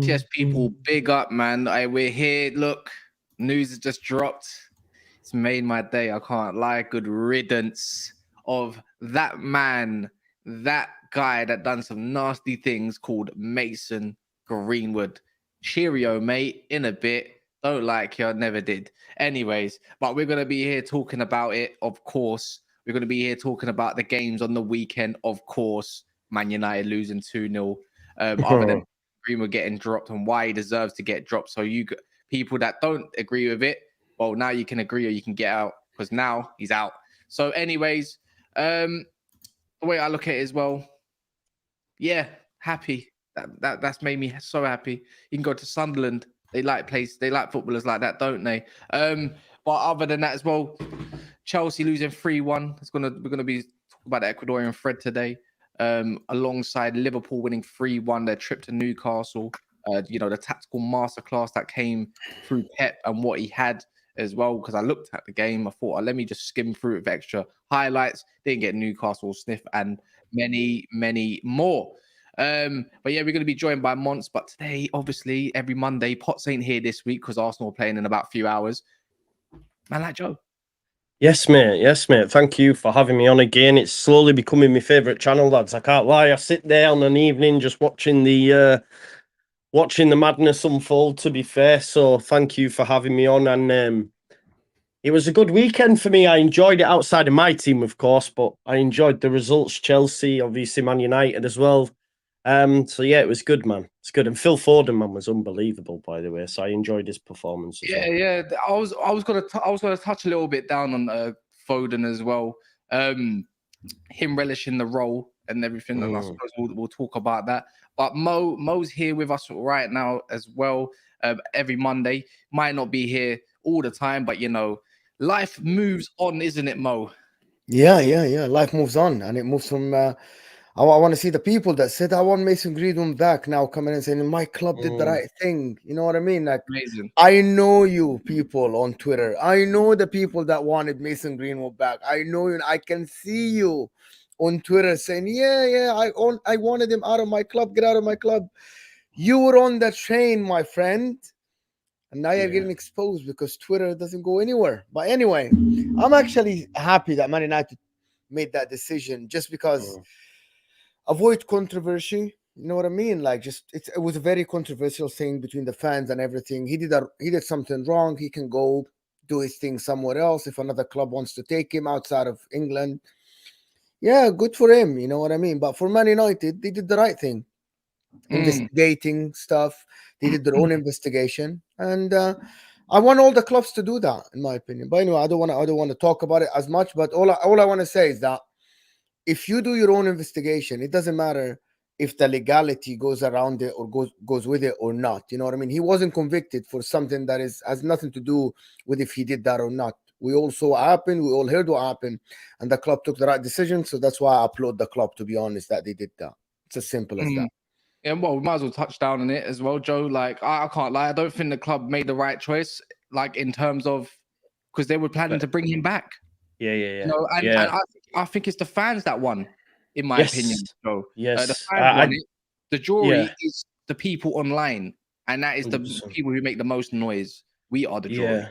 Yes, people, big up, man. We're here. Look, news has just dropped. It's made my day. I can't lie. Good riddance of that man, that guy that done some nasty things called Mason Greenwood. Cheerio, mate. In a bit. Don't like you. I never did. Anyways, but we're going to be here talking about it, of course. We're going to be here talking about the games on the weekend, of course. Man United losing 2-0. Other than Greenwood getting dropped and why he deserves to get dropped. So you people that don't agree with it, well, now you can agree or you can get out because now he's out. So anyways, the way I look at it as well, yeah, happy. That's made me so happy. You can go to Sunderland. They like footballers like that, don't they? But other than that as well, Chelsea losing 3-1. We're gonna be talking about the Ecuadorian thread today. Alongside Liverpool winning 3-1 their trip to Newcastle. The tactical masterclass that came through Pep and what he had as well. Because I looked at the game, I thought, let me just skim through it with extra highlights. Didn't get Newcastle sniff and many, many more. But yeah, we're going to be joined by Monts. But today, obviously, every Monday, Potts ain't here this week because Arsenal are playing in about a few hours. Man like Joe. Yes, mate. Yes, mate. Thank you for having me on again. It's slowly becoming my favourite channel, lads. I can't lie. I sit there on an evening just watching the madness unfold, to be fair. So thank you for having me on. And it was a good weekend for me. I enjoyed it outside of my team, of course, but I enjoyed the results. Chelsea, obviously Man United as well. So yeah, it was good, man. It's good. And Phil Foden, man, was unbelievable, by the way. So I enjoyed his performance as well. Yeah. I was gonna touch a little bit down on Foden as well. Him relishing the role and everything. And I suppose we'll talk about that. But Mo's here with us right now as well. Every Monday. Might not be here all the time, but life moves on, isn't it, Mo? Yeah. Life moves on, and it moves from. I want to see the people that said I want Mason Greenwood back now coming and saying my club did the right thing. You know what I mean? Like, amazing. I know you people on Twitter. I know the people that wanted Mason Greenwood back. I know you. I can see you on Twitter saying, yeah, I wanted him out of my club. Get out of my club. You were on that train, my friend. And now you're getting exposed because Twitter doesn't go anywhere. But anyway, I'm actually happy that Man United made that decision just because avoid controversy. You know what I mean? Like, it was a very controversial thing between the fans and everything. He did something wrong. He can go do his thing somewhere else if another club wants to take him outside of England. Yeah, good for him. You know what I mean? But for Man United, they did the right thing. Investigating stuff. They did their own investigation. And I want all the clubs to do that, in my opinion. But anyway, I don't want to talk about it as much. But all I want to say is that if you do your own investigation, it doesn't matter if the legality goes around it or goes with it or not. You know what I mean? He wasn't convicted for something that has nothing to do with if he did that or not. We all saw what happened. We all heard what happened. And the club took the right decision. So that's why I applaud the club, to be honest, that they did that. It's as simple as that. Yeah, well, we might as well touch down on it as well, Joe. Like, I can't lie. I don't think the club made the right choice, like, in terms of, because they were planning to bring him back. Yeah. And I think it's the fans that won, in my opinion. So yes, the fans won it. The jury is the people online, and that is 100%. The people who make the most noise. We are the jury.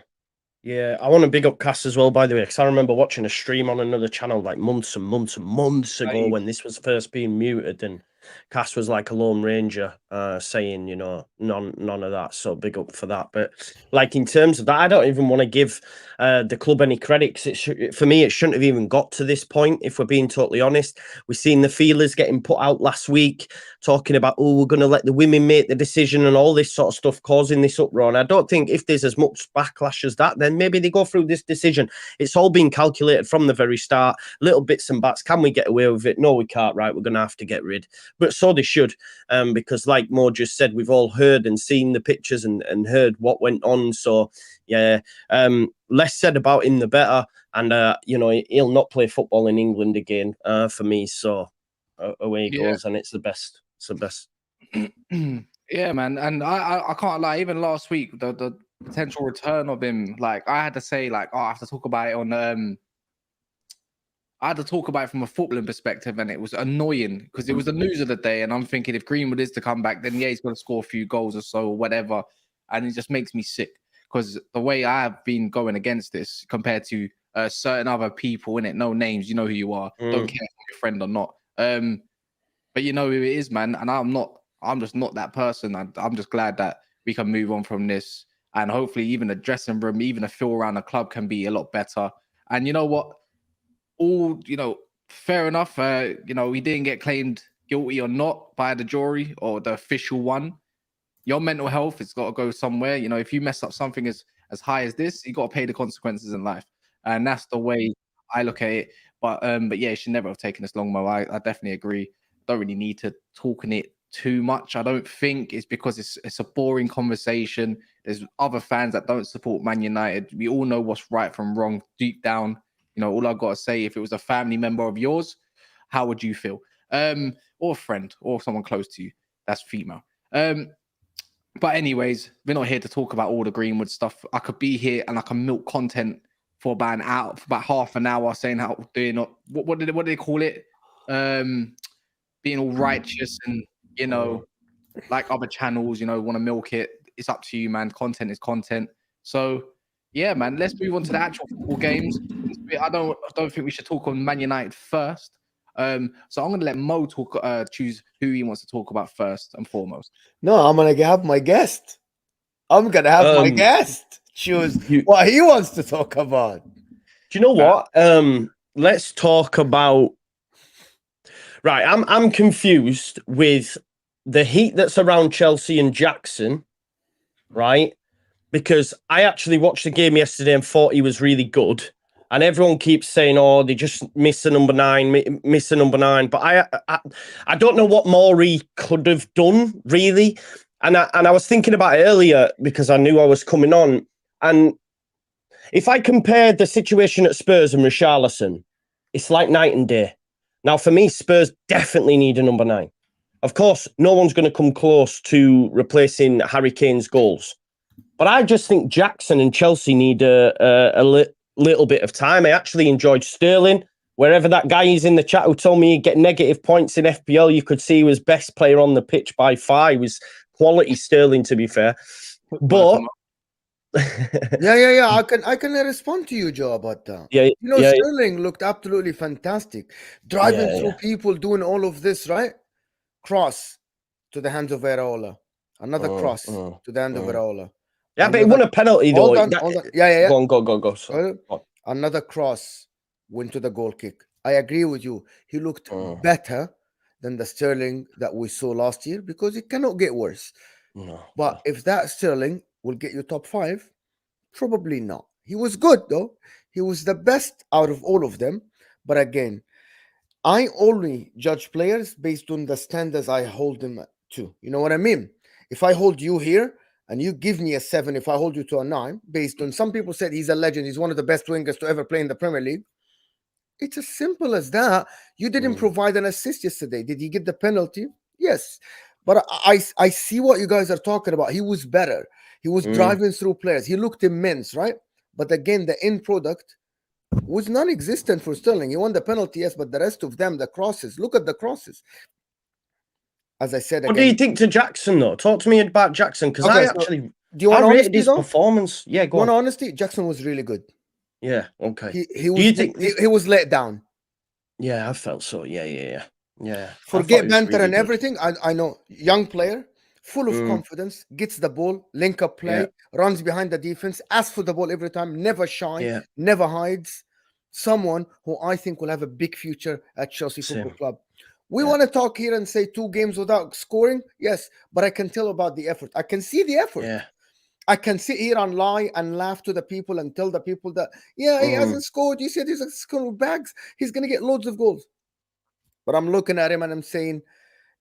Yeah, I want to big up Cass as well, by the way, because I remember watching a stream on another channel like months ago when this was first being muted, and Cass was like a lone ranger saying, none of that. So big up for that. But like in terms of that, I don't even want to give the club any credit. For me, it shouldn't have even got to this point, if we're being totally honest. We've seen the feelers getting put out last week, talking about, we're going to let the women make the decision and all this sort of stuff, causing this uproar. And I don't think if there's as much backlash as that, then maybe they go through this decision. It's all been calculated from the very start. Little bits and bats. Can we get away with it? No, we can't. Right, we're going to have to get rid. but so they should, because like Mo just said, we've all heard and seen the pictures and heard what went on. So yeah, less said about him the better. And you know, he'll not play football in England again for me. So away he goes, and it's the best. It's the best. Yeah, man, and I can't lie. Even last week, the potential return of him, like I had to say, like, oh, I have to talk about it on. I had to talk about it from a footballing perspective, and it was annoying because it was the news of the day. And I'm thinking, if Greenwood is to come back, then yeah, he's going to score a few goals or so, or whatever. And it just makes me sick because the way I have been going against this compared to certain other people in it, no names, you know who you are, don't care if I'm your friend or not. But you know who it is, man. And I'm just not that person. I'm just glad that we can move on from this. And hopefully even the dressing room, even the feel around the club can be a lot better. And you know what? All, you know, fair enough. You know, he didn't get claimed guilty or not by the jury or the official one. Your mental health has got to go somewhere. You know, if you mess up something as high as this, you got to pay the consequences in life. And that's the way I look at it. But yeah, it should never have taken this long, Mo. I definitely agree. Don't really need to talk in it too much. I don't think it's because it's a boring conversation. There's other fans that don't support Man United. We all know what's right from wrong deep down. You know, all I've got to say, if it was a family member of yours, how would you feel? Or a friend or someone close to you that's female. But anyways, we're not here to talk about all the Greenwood stuff. I could be here and I can milk content for about an hour, for about half an hour, saying how they're not what do they call it? Being all righteous and, you know, like other channels, you know, want to milk it. It's up to you, man. Content is content. So yeah, man, let's move on to the actual football games. I don't think we should talk on Man United first. So I'm going to let Mo choose who he wants to talk about first and foremost. No, I'm going to have my guest. I'm going to have my guest choose what he wants to talk about. Do you know what? Let's talk about. Right, I'm confused with the heat that's around Chelsea and Jackson, right? Because I actually watched the game yesterday and thought he was really good. And everyone keeps saying, oh, they just miss a number 9, miss a number 9. But I don't know what more he could have done, really. And I was thinking about it earlier because I knew I was coming on. And if I compare the situation at Spurs and Richarlison, it's like night and day. Now, for me, Spurs definitely need a number 9. Of course, no one's going to come close to replacing Harry Kane's goals. But I just think Jackson and Chelsea need a little bit of time. I actually enjoyed Sterling. Wherever that guy is in the chat who told me he'd get negative points in FPL, you could see he was best player on the pitch by far. He was quality Sterling, to be fair. But yeah. I can respond to you, Joe, about that. Yeah, you know, Sterling looked absolutely fantastic, driving through people, doing all of this, right? Cross to the hands of Areola. Another cross to the hand of Areola. Yeah, but he won a penalty though. Hold on. Yeah. Go. So. Another cross went to the goal kick. I agree with you. He looked better than the Sterling that we saw last year because it cannot get worse. But if that Sterling will get you top 5, probably not. He was good though. He was the best out of all of them. But again, I only judge players based on the standards I hold them to. You know what I mean? If I hold you here and you give me a 7, if I hold you to a 9, based on some people said he's a legend, he's one of the best wingers to ever play in the Premier League. It's as simple as that. You didn't provide an assist yesterday. Did he get the penalty? Yes. But I see what you guys are talking about. He was better. He was driving through players. He looked immense, right? But again, the end product was non-existent for Sterling. He won the penalty, yes, but the rest of them, the crosses, look at the crosses. As I said, what do you think to Jackson, though? Talk to me about Jackson, because I rated his performance. Yeah, go on. Honesty, Jackson was really good. Yeah, okay. He was let down. Yeah, I felt so. Yeah. Forget banter really and everything. I know, young player, full of confidence, gets the ball, link up play, runs behind the defense, asks for the ball every time, never shy, never hides. Someone who I think will have a big future at Chelsea Football Club. We want to talk here and say 2 games without scoring. Yes, but I can tell about the effort. I can see the effort. Yeah. I can sit here and lie and laugh to the people and tell the people that, he hasn't scored. You said he's scoring bags. He's going to get loads of goals. But I'm looking at him and I'm saying,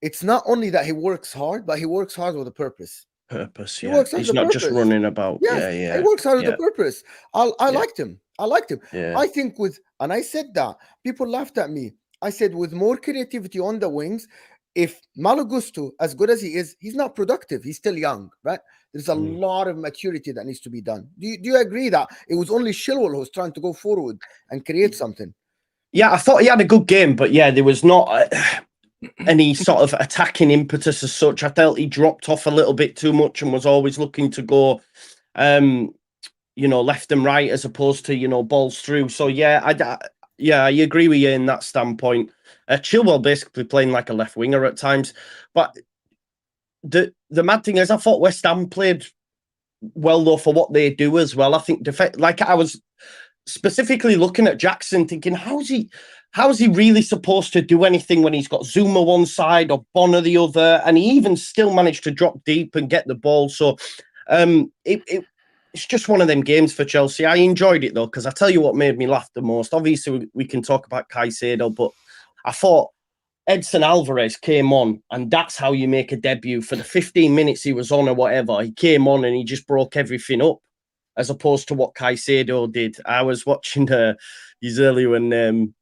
it's not only that he works hard, but he works hard with a purpose. Purpose, He yeah. works hard He's with a not just purpose. running about. Yes, Yeah, he works hard with yeah, a purpose. I yeah, liked him. I liked him. yeah. I think and I said that. People laughed at me. I said with more creativity on the wings, if Malo Gusto, as good as he is, he's not productive. He's still young, right? There's a lot of maturity that needs to be done. Do you agree that it was only Chilwell who was trying to go forward and create something? Yeah, I thought he had a good game, but yeah, there was not any sort of attacking impetus as such. I felt he dropped off a little bit too much and was always looking to go, left and right as opposed to, balls through. So yeah, I agree with you in that standpoint. Chilwell basically playing like a left winger at times, but the mad thing is, I thought West Ham played well though for what they do as well. I think like I was specifically looking at Jackson, thinking, how's he really supposed to do anything when he's got Zuma one side or Bonner the other, and he even still managed to drop deep and get the ball. So it's just one of them games for Chelsea. I enjoyed it though, because I tell you what made me laugh the most. Obviously, we can talk about Caicedo, but I thought Edson Alvarez came on, and that's how you make a debut. For the 15 minutes he was on or whatever, he came on and he just broke everything up, as opposed to what Caicedo did. I was watching his earlier when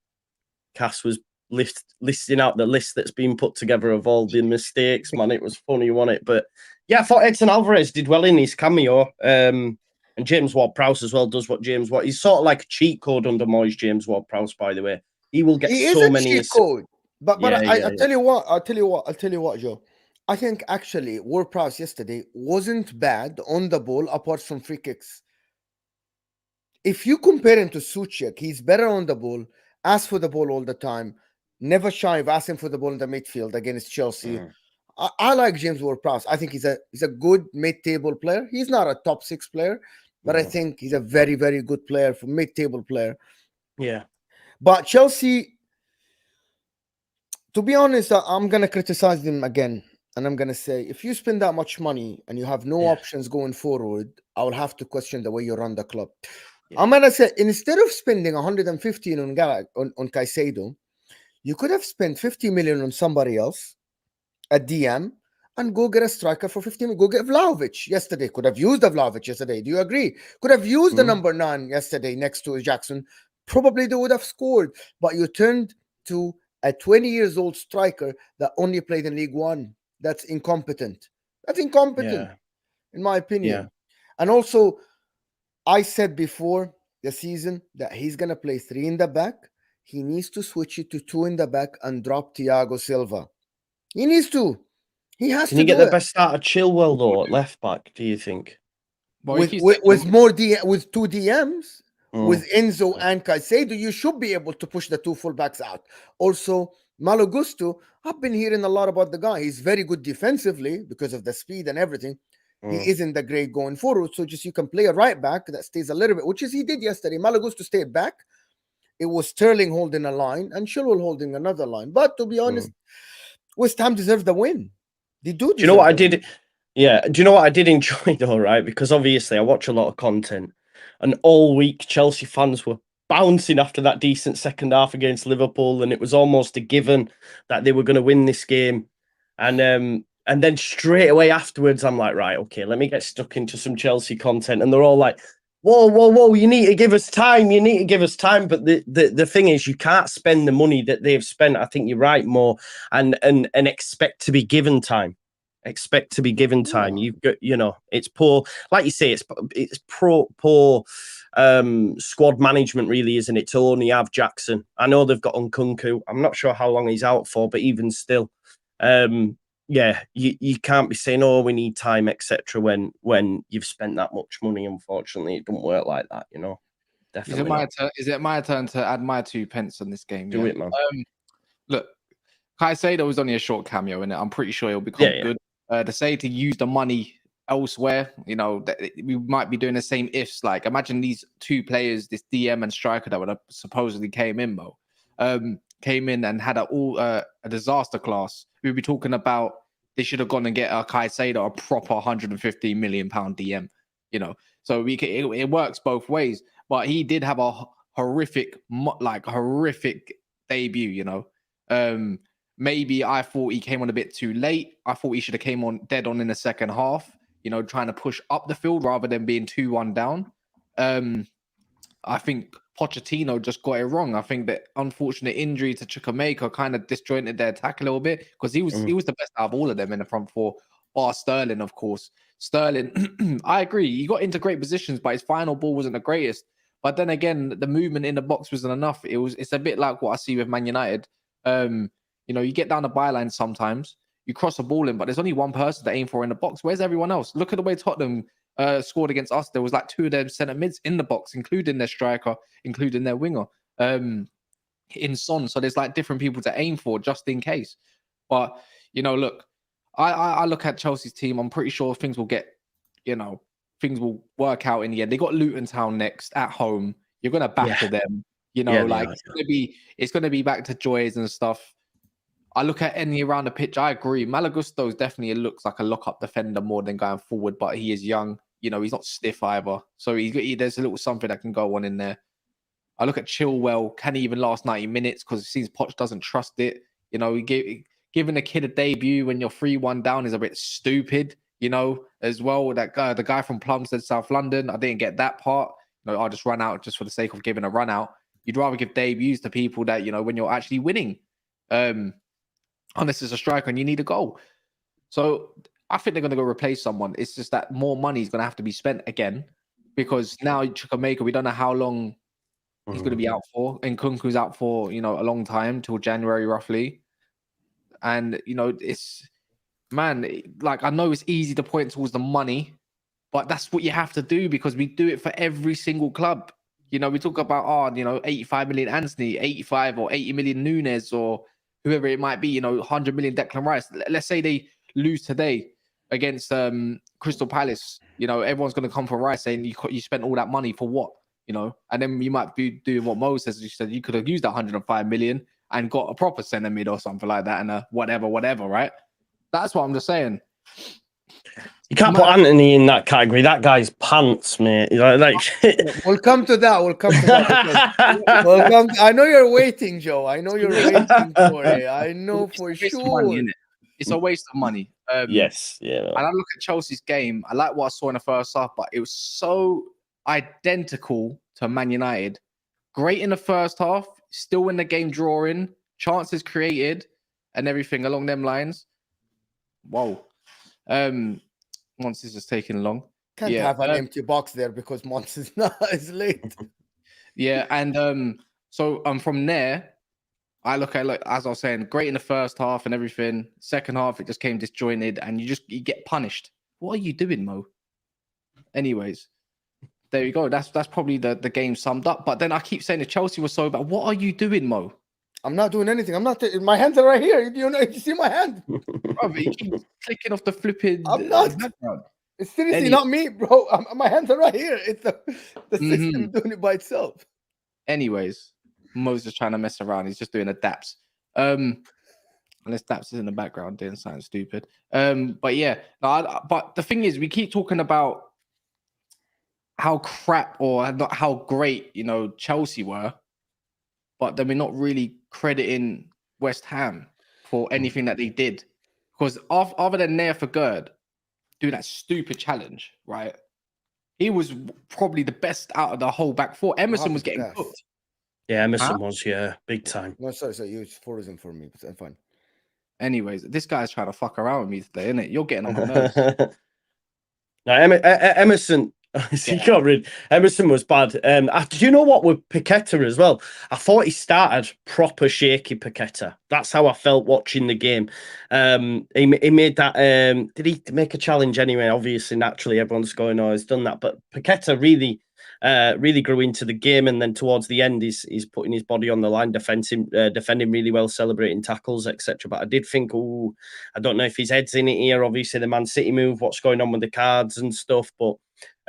Cass was listing out the list that's been put together of all the mistakes, man. It was funny, wasn't it? But yeah, I thought Edson Alvarez did well in his cameo. And James Ward-Prowse as well does what James Ward. He's sort of like a cheat code under Moyes, James Ward-Prowse, by the way. He will get so many cheat code. But yeah. I'll tell you what, Joe. I think actually Ward-Prowse yesterday wasn't bad on the ball apart from free kicks. If you compare him to Suchek, he's better on the ball, asks for the ball all the time, never shy of asking for the ball in the midfield against Chelsea. I like James Ward-Prowse. I think he's a good mid-table player. He's not a top 6 player, but I think he's a very, very good player for mid-table player. Yeah. But Chelsea, to be honest, I'm going to criticize them again. And I'm going to say, if you spend that much money and you have no options going forward, I will have to question the way you run the club. Yeah. I'm going to say, instead of spending 115 on Caicedo, you could have spent 50 million on somebody else, a DM, and go get a striker for 50 million. Go get Vlahovic yesterday. Could have used the Vlahovic yesterday. Do you agree? Could have used the number 9 yesterday next to Jackson. Probably they would have scored. But you turned to a 20 years old striker that only played in League One. That's incompetent. That's incompetent, in my opinion. Yeah. And also, I said before the season that he's going to play 3 in the back. He needs to switch it to 2 in the back and drop Thiago Silva. He needs to. He has to. Can you get the best out of Chilwell though at left back? Do you think? With 2 DMs, with Enzo and Caicedo, you should be able to push the 2 fullbacks out. Also, Malo Gusto, I've been hearing a lot about the guy. He's very good defensively because of the speed and everything. He isn't the great going forward. So just you can play a right back that stays a little bit, which is he did yesterday. Malo Gusto stayed back. It was Sterling holding a line and Chilwell holding another line. But to be honest, West Ham deserved the win. They do. Do you know what I did? Yeah. Do you know what I did enjoy though, right? Because obviously I watch a lot of content, and all week Chelsea fans were bouncing after that decent second half against Liverpool, and it was almost a given that they were going to win this game. And then straight away afterwards, I'm like, right, okay, let me get stuck into some Chelsea content, and they're all like, whoa, you need to give us time. But the thing is, you can't spend the money that they've spent. I think you're right, more and expect to be given time. You've got, it's poor, like you say, it's poor squad management, really, isn't it? To only have Jackson. I know they've got Nkunku. I'm not sure how long he's out for, but even still, you can't be saying, oh, we need time, etc. when you've spent that much money. Unfortunately, it doesn't work like that, Definitely. Is it my turn to add my 2 pence on this game? Do it, man. Look, Caicedo was only a short cameo in it. I'm pretty sure he'll become good. To say to use the money elsewhere, we might be doing the same ifs. Like, imagine these 2 players, this DM and striker that would have supposedly came in, came in and had a disaster class. We'd be talking about they should have gone and get a Caicedo, a proper 150 million pound DM, So it works both ways. But he did have a horrific debut, maybe I thought he came on a bit too late. I thought he should have came on dead on in the second half, you know, trying to push up the field rather than being 2-1 down. I think Pochettino just got it wrong. I think that unfortunate injury to Chukwuemeka kind of disjointed their attack a little bit, because he was the best out of all of them in the front four, bar Sterling, of course. Sterling, I agree, he got into great positions, but his final ball wasn't the greatest. But then again, the movement in the box wasn't enough. It's a bit like what I see with Man United. You know, you get down the byline sometimes, you cross a ball in, but there's only one person to aim for in the box. Where's everyone else? Look at the way Tottenham scored against us. There was like 2 of their centre mids in the box, including their striker, including their winger, in Son. So there's like different people to aim for just in case. But, you know, look, I look at Chelsea's team. I'm pretty sure things will get, you know, things will work out in the end. They got Luton Town next at home. You're going to batter them. You know, it's going to be back to joys and stuff. I look at any around the pitch. I agree. Malagusto's definitely looks like a lock-up defender more than going forward, but he is young. You know, he's not stiff either. So there's a little something that can go on in there. I look at Chilwell. Can he even last 90 minutes? Because it seems Poch doesn't trust it. You know, giving a kid a debut when you're 3-1 down is a bit stupid, you know, as well. That guy, the guy from Plumstead, South London, I didn't get that part. You know, I'll just run out just for the sake of giving a run out. You'd rather give debuts to people that, you know, when you're actually winning. Unless it's a striker and you need a goal. So I think they're going to go replace someone. It's just that more money is going to have to be spent again, because now Chukwuemeka, we don't know how long he's going to be out for. And Nkunku's out for, you know, a long time, till January roughly. And, you know, it's, man, like, I know it's easy to point towards the money, but that's what you have to do, because we do it for every single club. You know, we talk about, you know, 85 million Anthony, 85 or 80 million Nunes, or whoever it might be, you know, 100 million Declan Rice. Let's say they lose today against Crystal Palace. You know, everyone's going to come for Rice saying you spent all that money for what? You know, and then you might be doing what Mo says. You said you could have used that 105 million and got a proper centre mid or something like that, and a whatever, right? That's what I'm just saying. You can't put Anthony in that category. That guy's pants, mate. You know, like We'll come to that. I know you're waiting, Joe. I know you're waiting for it. I know for sure. Money, innit? It's a waste of money. Yes, yeah. And I look at Chelsea's game. I like what I saw in the first half, but it was so identical to Man United. Great in the first half, still in the game drawing, chances created, and everything along them lines. Whoa. Mons is just taking long. Can't have an empty box there because Mons is late. Yeah, and so from there, I look at, like, as I was saying, great in the first half and everything. Second half, it just came disjointed, and you get punished. What are you doing, Mo? Anyways, there you go. That's probably the game summed up. But then I keep saying that Chelsea was so bad. What are you doing, Mo? I'm not doing anything. I'm not. My hands are right here. You know, you see my hand. Bro, you keep clicking off the flipping. I'm not. It's seriously not me, bro. My hands are right here. It's the system doing it by itself. Anyways, Mo's just trying to mess around. He's just doing a Daps. Unless Daps is in the background doing something stupid. But yeah. But the thing is, we keep talking about how crap or not how great, you know, Chelsea were, but then we're not really crediting West Ham for anything that they did. Because other than Nair for Gerd doing that stupid challenge, right? He was probably the best out of the whole back four. Emerson was getting cooked. Yeah, Emerson was, big time. No, sorry, you frozen for me, but I'm fine. Anyways, this guy's trying to fuck around with me today, isn't it? You're getting on my nerves. No, Emerson, he got rid. Emerson was bad. Do you know what with Paqueta as well? I thought he started proper shaky Paqueta. That's how I felt watching the game. He made that. Did he make a challenge anyway? Obviously, naturally, everyone's going, "Oh, he's done that." But Paqueta really grew into the game, and then towards the end, he's putting his body on the line, defending really well, celebrating tackles, etc. But I did think, I don't know if his head's in it here. Obviously, the Man City move, what's going on with the cards and stuff, but.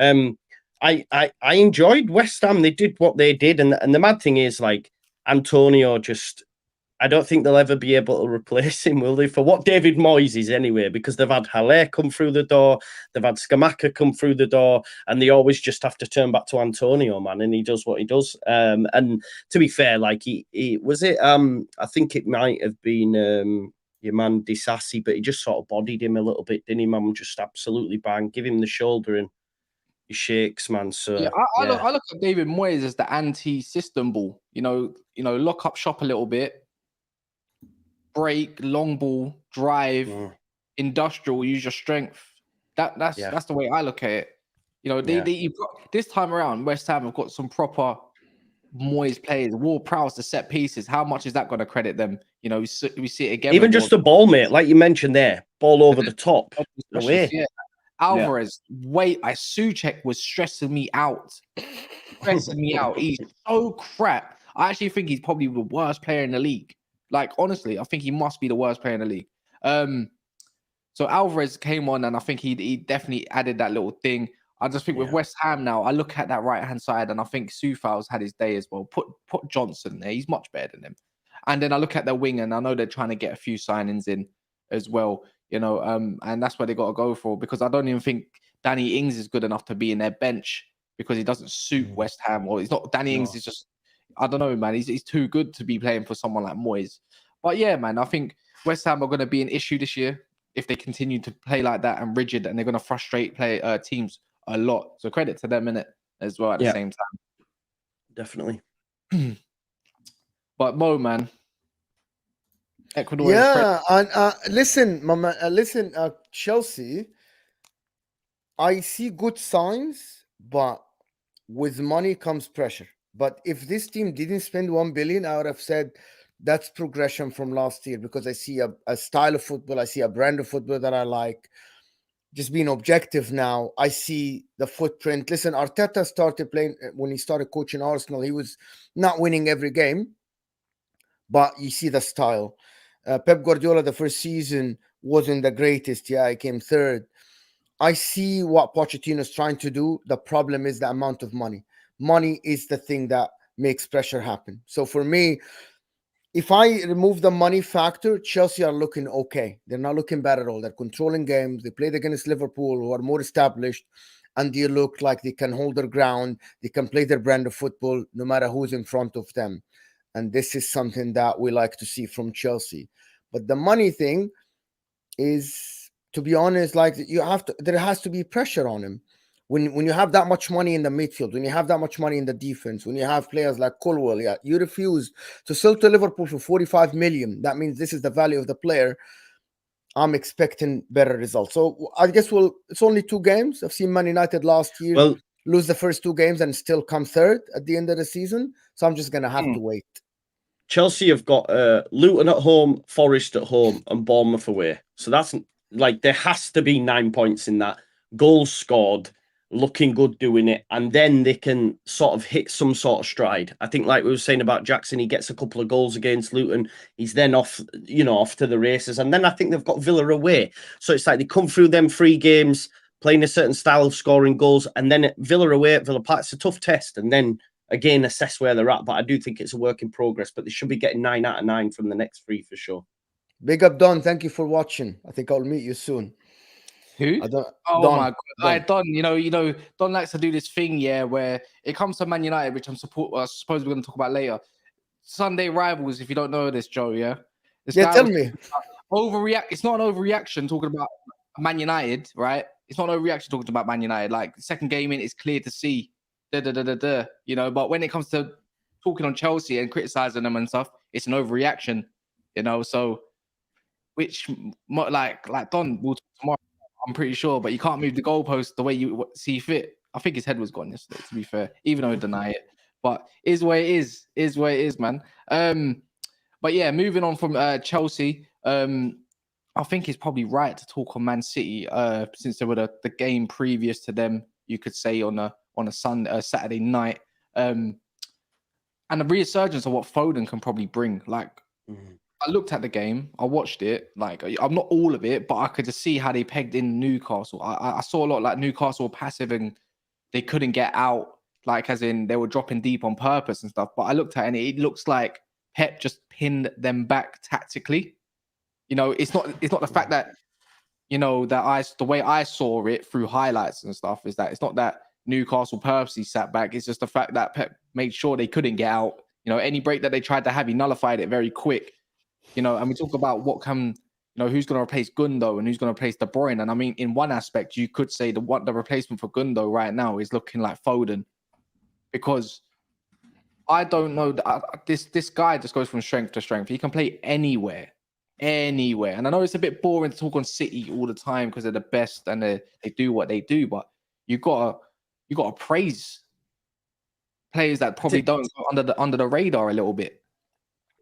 I enjoyed West Ham. They did what they did, and the mad thing is, like, Antonio just I don't think they'll ever be able to replace him, will they? For what David Moyes is anyway, because they've had Haller come through the door, they've had Scamacca come through the door, and they always just have to turn back to Antonio, man, and he does what he does. And to be fair, like he was it. I think it might have been your man Disassi, but he just sort of bodied him a little bit, didn't he, man? Just absolutely bang, give him the shoulder and he shakes, man. So yeah, I look at David Moyes as the anti-system ball. You know, lock up shop a little bit, break, long ball, drive, industrial, use your strength. That's the way I look at it. You know, you've got, this time around, West Ham have got some proper Moyes players. Ward-Prowse, the set pieces. How much is that going to credit them? You know, we see it again. Even just the ball, mate, like you mentioned there, ball over the top. Away. Yeah. Alvarez, Souček was stressing me out. He's so crap. I actually think he's probably the worst player in the league. Like, honestly, I think he must be the worst player in the league. So Alvarez came on, and I think he definitely added that little thing. I just think with West Ham now, I look at that right-hand side, and I think Soufal's had his day as well. Put Johnson there. He's much better than him. And then I look at their wing, and I know they're trying to get a few signings in as well. You know, and that's where they got to go for, because I don't even think Danny Ings is good enough to be in their bench, because he doesn't suit West Ham. Or he's not. Danny Ings is just, I don't know, man. He's too good to be playing for someone like Moyes. But yeah, man, I think West Ham are going to be an issue this year if they continue to play like that and rigid, and they're going to frustrate teams a lot. So credit to them in it as well at the same time. Definitely. But Mo, man. Ecuador. Yeah, and listen, Chelsea, I see good signs, but with money comes pressure. But if this team didn't spend 1 billion, I would have said that's progression from last year, because I see a style of football, I see a brand of football that I like. Just being objective now, I see the footprint. Listen, Arteta started playing, when he started coaching Arsenal, he was not winning every game, but you see the style. Pep Guardiola, the first season wasn't the greatest. Yeah, he came third. I see what Pochettino's trying to do. The problem is the amount of money. Money is the thing that makes pressure happen. So for me, if I remove the money factor, Chelsea are looking okay. They're not looking bad at all. They're controlling games. They played against Liverpool, who are more established, and they look like they can hold their ground. They can play their brand of football no matter who's in front of them. And this is something that we like to see from Chelsea. But the money thing is, to be honest, like there has to be pressure on him. When you have that much money in the midfield, when you have that much money in the defense, when you have players like Colwell, you refuse to sell to Liverpool for 45 million. That means this is the value of the player. I'm expecting better results. So I guess it's only 2 games. I've seen Man United last year lose the first 2 games and still come third at the end of the season. So I'm just going to have to wait. Chelsea have got Luton at home, Forest at home, and Bournemouth away. So that's like, there has to be 9 points in that. Goals scored, looking good doing it, and then they can sort of hit some sort of stride. I think, like we were saying about Jackson, he gets a couple of goals against Luton. He's then off to the races. And then I think they've got Villa away. So it's like they come through them 3 games, playing a certain style of scoring goals, and then Villa away at Villa Park. It's a tough test. And then again, assess where they're at. But I do think it's a work in progress. But they should be getting 9 out of 9 from the next 3 for sure. Big up, Don. Thank you for watching. I think I'll meet you soon. Who? Don, my God. Don, you know, Don likes to do this thing, where it comes to Man United, which I suppose we're going to talk about later. Sunday rivals, if you don't know this, Joe, tell me. It's not an overreaction talking about Man United, right? It's not an overreaction talking about Man United. Like, second game in, it's clear to see, you know, but when it comes to talking on Chelsea and criticizing them and stuff, it's an overreaction, you know, so, which, like Don will talk tomorrow, I'm pretty sure, but you can't move the goalpost the way you see fit. I think his head was gone yesterday, to be fair, even though he denied it. But is where it is, man. But yeah, moving on from Chelsea, I think it's probably right to talk on Man City, since they were the game previous to them, you could say, on a Saturday night. And the resurgence of what Foden can probably bring. Like, I looked at the game, I watched it. Like, I'm not all of it, but I could just see how they pegged in Newcastle. I saw a lot like Newcastle were passive and they couldn't get out, like as in they were dropping deep on purpose and stuff. But I looked at it and it looks like Pep just pinned them back tactically. You know, it's not the fact that, you know, that the way I saw it through highlights and stuff is that it's not that Newcastle purposely sat back. It's just the fact that Pep made sure they couldn't get out. You know, any break that they tried to have, he nullified it very quick. You know, and we talk about you know, who's going to replace Gundo and who's going to replace De Bruyne. And I mean, in one aspect, you could say the replacement for Gundo right now is looking like Foden, because I don't know. This guy just goes from strength to strength. He can play anywhere. And I know it's a bit boring to talk on City all the time because they're the best and they do what they do, but you gotta praise players that probably don't go under the radar a little bit.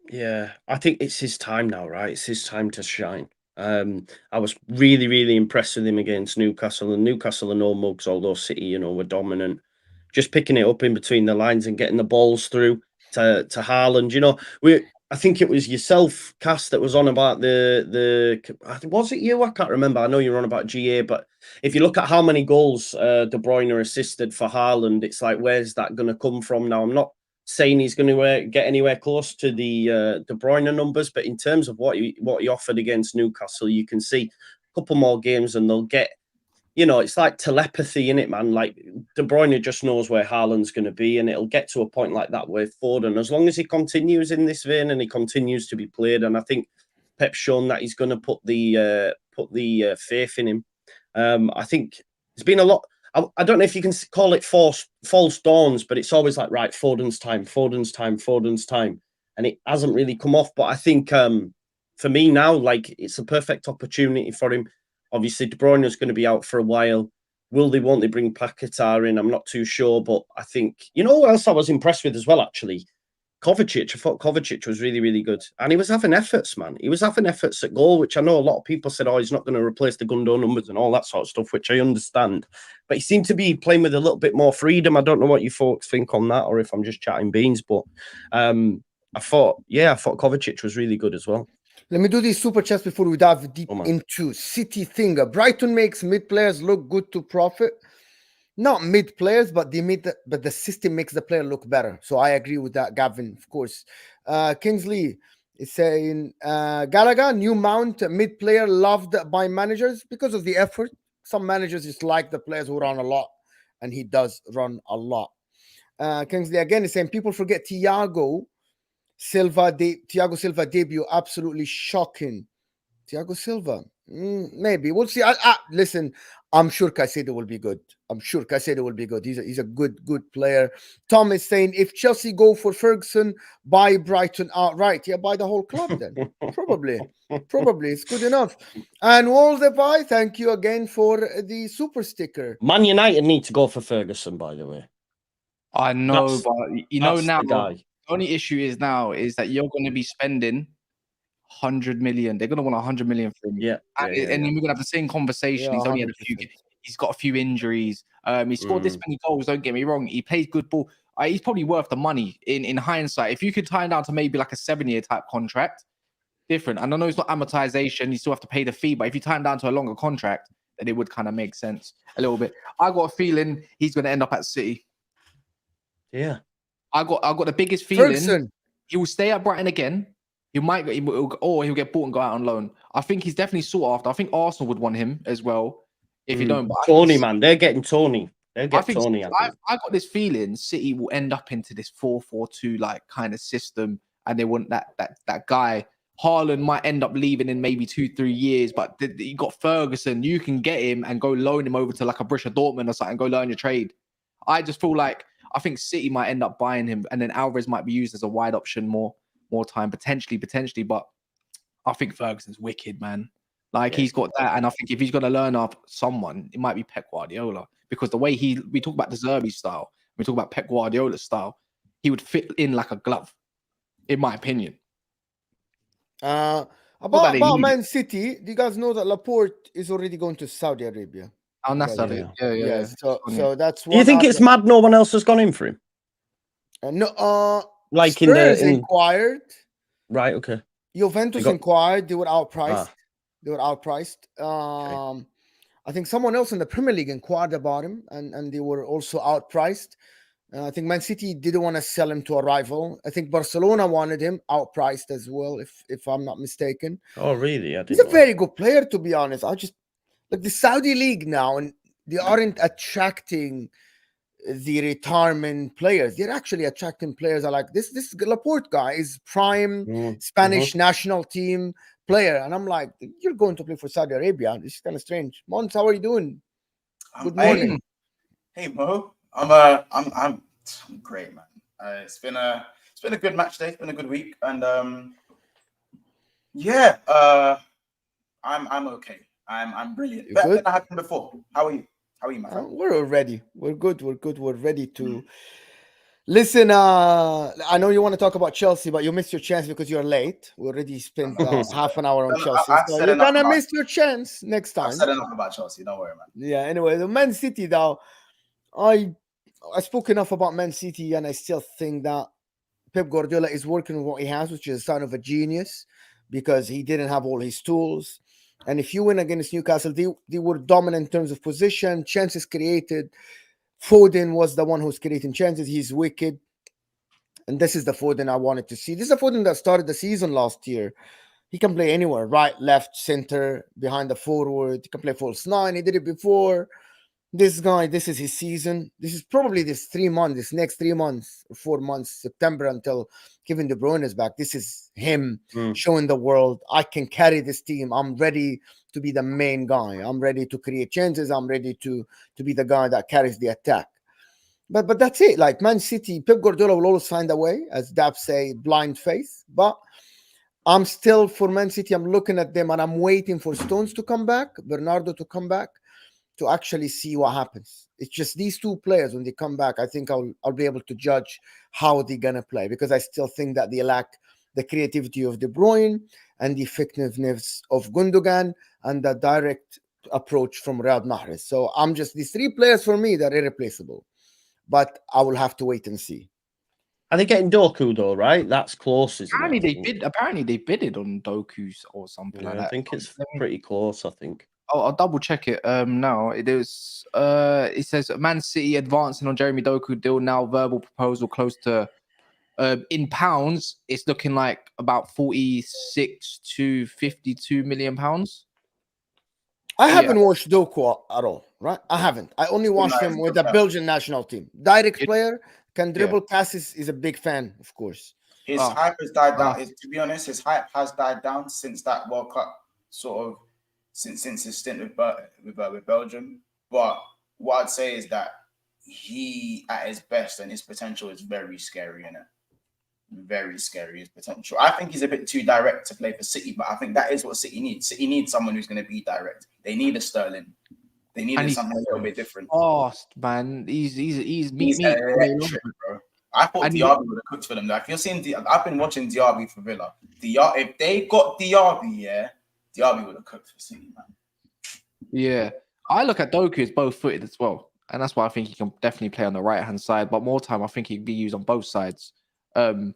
Yeah, I think it's his time now, right? It's his time to shine. I was really, really impressed with him against Newcastle, and Newcastle are no mugs, although City, you know, were dominant. Just picking it up in between the lines and getting the balls through to Haaland. You know, I think it was yourself, Cass, that was on about was it you? I can't remember. I know you're on about GA, but if you look at how many goals De Bruyne assisted for Haaland, it's like, where's that going to come from now? I'm not saying he's going to get anywhere close to the De Bruyne numbers, but in terms of what he offered against Newcastle, you can see a couple more games and they'll get, you know, it's like telepathy in it, man. Like De Bruyne just knows where Haaland's going to be, and it'll get to a point like that with Foden. As long as he continues in this vein and he continues to be played, and I think Pep's shown that he's going to put the faith in him. I think there's been a lot. I don't know if you can call it false dawns, but it's always like, right, Foden's time, and it hasn't really come off. But I think for me now, like, it's a perfect opportunity for him. Obviously, De Bruyne is going to be out for a while. Won't they bring Paquetá in? I'm not too sure, but I think, you know what else I was impressed with as well, actually? Kovacic. I thought Kovacic was really, really good. And he was having efforts, man. He was having efforts at goal, which I know a lot of people said, oh, he's not going to replace the Gundo numbers and all that sort of stuff, which I understand. But he seemed to be playing with a little bit more freedom. I don't know what you folks think on that, or if I'm just chatting beans, but I thought Kovacic was really good as well. Let me do these super chats before we dive deep into City thing. Brighton makes mid players look good to profit. Not mid players, but the system makes the player look better. So I agree with that, Gavin, of course. Kingsley is saying Gallagher, new mount, mid player loved by managers because of the effort. Some managers just like the players who run a lot, and he does run a lot. Kingsley again is saying people forget Thiago Silva debut, absolutely shocking. Thiago Silva, maybe we'll see. Listen, I'm sure Caicedo will be good. He's a good player. Tom is saying if Chelsea go for Ferguson, buy Brighton outright. Yeah, buy the whole club then. Probably it's good enough. And Woldebai, thank you again for the super sticker. Man United need to go for Ferguson, by the way. I know, but you know now. The only issue is that you're going to be spending 100 million. They're going to want 100 million from him. Yeah. And then we're going to have the same conversation. He's only had he's got a few injuries. He scored this many goals. Don't get me wrong. He plays good ball. He's probably worth the money in hindsight. If you could tie him down to maybe like a 7-year type contract, different. And I know it's not amortization. You still have to pay the fee. But if you tie him down to a longer contract, then it would kind of make sense a little bit. I got a feeling he's going to end up at City. Yeah. I got the biggest feeling Ferguson. He will stay at Brighton again. Or he'll get bought and go out on loan. I think he's definitely sought after. I think Arsenal would want him as well. If you don't, Tony, man, they're getting Tony. I got this feeling City will end up into this 4-4-2 like kind of system, and they want that guy. Haaland might end up leaving in maybe 2-3 years, but you got Ferguson. You can get him and go loan him over to like a Borussia Dortmund or something. Go learn your trade. I just feel like I think City might end up buying him, and then Alvarez might be used as a wide option more time, potentially. But I think Ferguson's wicked, man. Like he's got that, and I think if he's going to learn off someone, it might be Pep Guardiola, because the way we talk about De Zerbi style, we talk about Pep Guardiola's style, he would fit in like a glove, in my opinion. About Man City, do you guys know that Laporte is already going to Saudi Arabia? Oh, that's yeah. So that's one. Do you think it's mad no one else has gone in for him? No, like Spurs inquired. Right, okay. Juventus inquired. They were outpriced. Okay. I think someone else in the Premier League inquired about him, and they were also outpriced. I think Man City didn't want to sell him to a rival. I think Barcelona wanted him outpriced as well, if I'm not mistaken. Oh, really? He's a very good player, to be honest. I just like the Saudi league now, and they aren't attracting the retirement players. They're actually attracting players. Are like this Laporte guy is prime Spanish national team player, and I'm like, you're going to play for Saudi Arabia. This is kind of strange. Mons, how are you doing? Good morning. Hey Mo, I'm great, man. It's been a good match day. It's been a good week, and I'm okay. I'm brilliant. Better than I have been before. How are you? How are you, my friend? We're ready. We're good. We're ready to listen. I know you want to talk about Chelsea, but you missed your chance because you're late. We already spent half an hour on Chelsea. So you're gonna miss your chance next time. I've said enough about Chelsea. Don't worry, man. Yeah. Anyway, the Man City though, I spoke enough about Man City, and I still think that Pep Guardiola is working with what he has, which is a sign of a genius, because he didn't have all his tools. And if you win against Newcastle, they were dominant in terms of position, chances created. Foden was the one who's creating chances. He's wicked. And this is the Foden I wanted to see. This is the Foden that started the season last year. He can play anywhere, right, left, center, behind the forward. He can play false nine. He did it before. This guy, this is his season. This is probably this next 3 months, 4 months, September until Kevin De Bruyne is back. This is him showing the world, I can carry this team. I'm ready to be the main guy. I'm ready to create chances. I'm ready to be the guy that carries the attack. But that's it. Like Man City, Pep Guardiola will always find a way, as Daps say, blind faith. But I'm still for Man City. I'm looking at them and I'm waiting for Stones to come back, Bernardo to come back, to actually see what happens. It's just these two players, when they come back, I think I'll be able to judge how they're going to play, because I still think that they lack the creativity of De Bruyne and the effectiveness of Gundogan and the direct approach from Riyad Mahrez. So these three players for me, they're irreplaceable, but I will have to wait and see. Are they getting Doku though, right? That's close, isn't it? Apparently they bidded on Doku's or something like that. I think it's pretty close, I think. I'll double check it now. It says Man City advancing on Jeremy Doku deal now, verbal proposal close to in pounds, it's looking like about 46 to 52 million pounds. I haven't watched Doku at all, right? I haven't. I only watched him with the Belgian national team. Direct player, can dribble, passes, is a big fan, of course. His hype has died down. To be honest, his hype has died down since that World Cup, sort of, since his stint with Belgium. But what I'd say is that he, at his best and his potential, is very scary, innit? Very scary, his potential. I think he's a bit too direct to play for City, but I think that is what City needs. City needs someone who's going to be direct. They need a Sterling. They need something a little bit different. Fast, man. He's electric, bro. I thought Diaby would have cooked for them. Like, if you're seeing, I've been watching Diaby for Villa. If they got Diaby, Diaby would have cooked for City, man. Yeah, I look at Doku as both-footed as well, and that's why I think he can definitely play on the right-hand side. But more time, I think he'd be used on both sides. And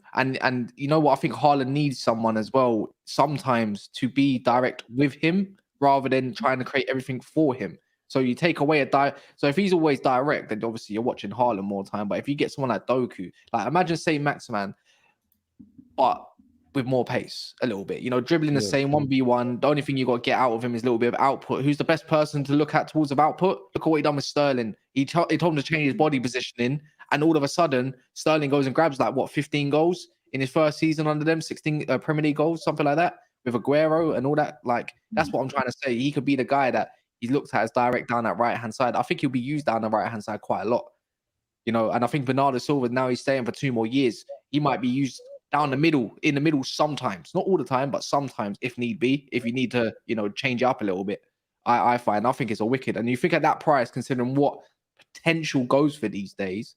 you know what? I think Haaland needs someone as well sometimes to be direct with him rather than trying to create everything for him. So you take away so if he's always direct, then obviously you're watching Haaland more time. But if you get someone like Doku, like imagine say Maximan, but with more pace a little bit, dribbling the same 1v1. The only thing you got to get out of him is a little bit of output. Who's the best person to look at towards of output? Look at what he done with Sterling. He told him to change his body positioning, and all of a sudden Sterling goes and grabs 15 goals in his first season under them, 16 Premier League goals, something like that, with Aguero and all that. Like, that's what I'm trying to say. He could be the guy that he's looked at as direct down that right-hand side. I think he'll be used down the right-hand side quite a lot, and I think Bernardo Silva, now he's staying for 2 more years, he might be used down the middle, in the middle sometimes, not all the time, but sometimes if need be, if you need to, change it up a little bit. I think it's a wicked. And you think at that price, considering what potential goes for these days,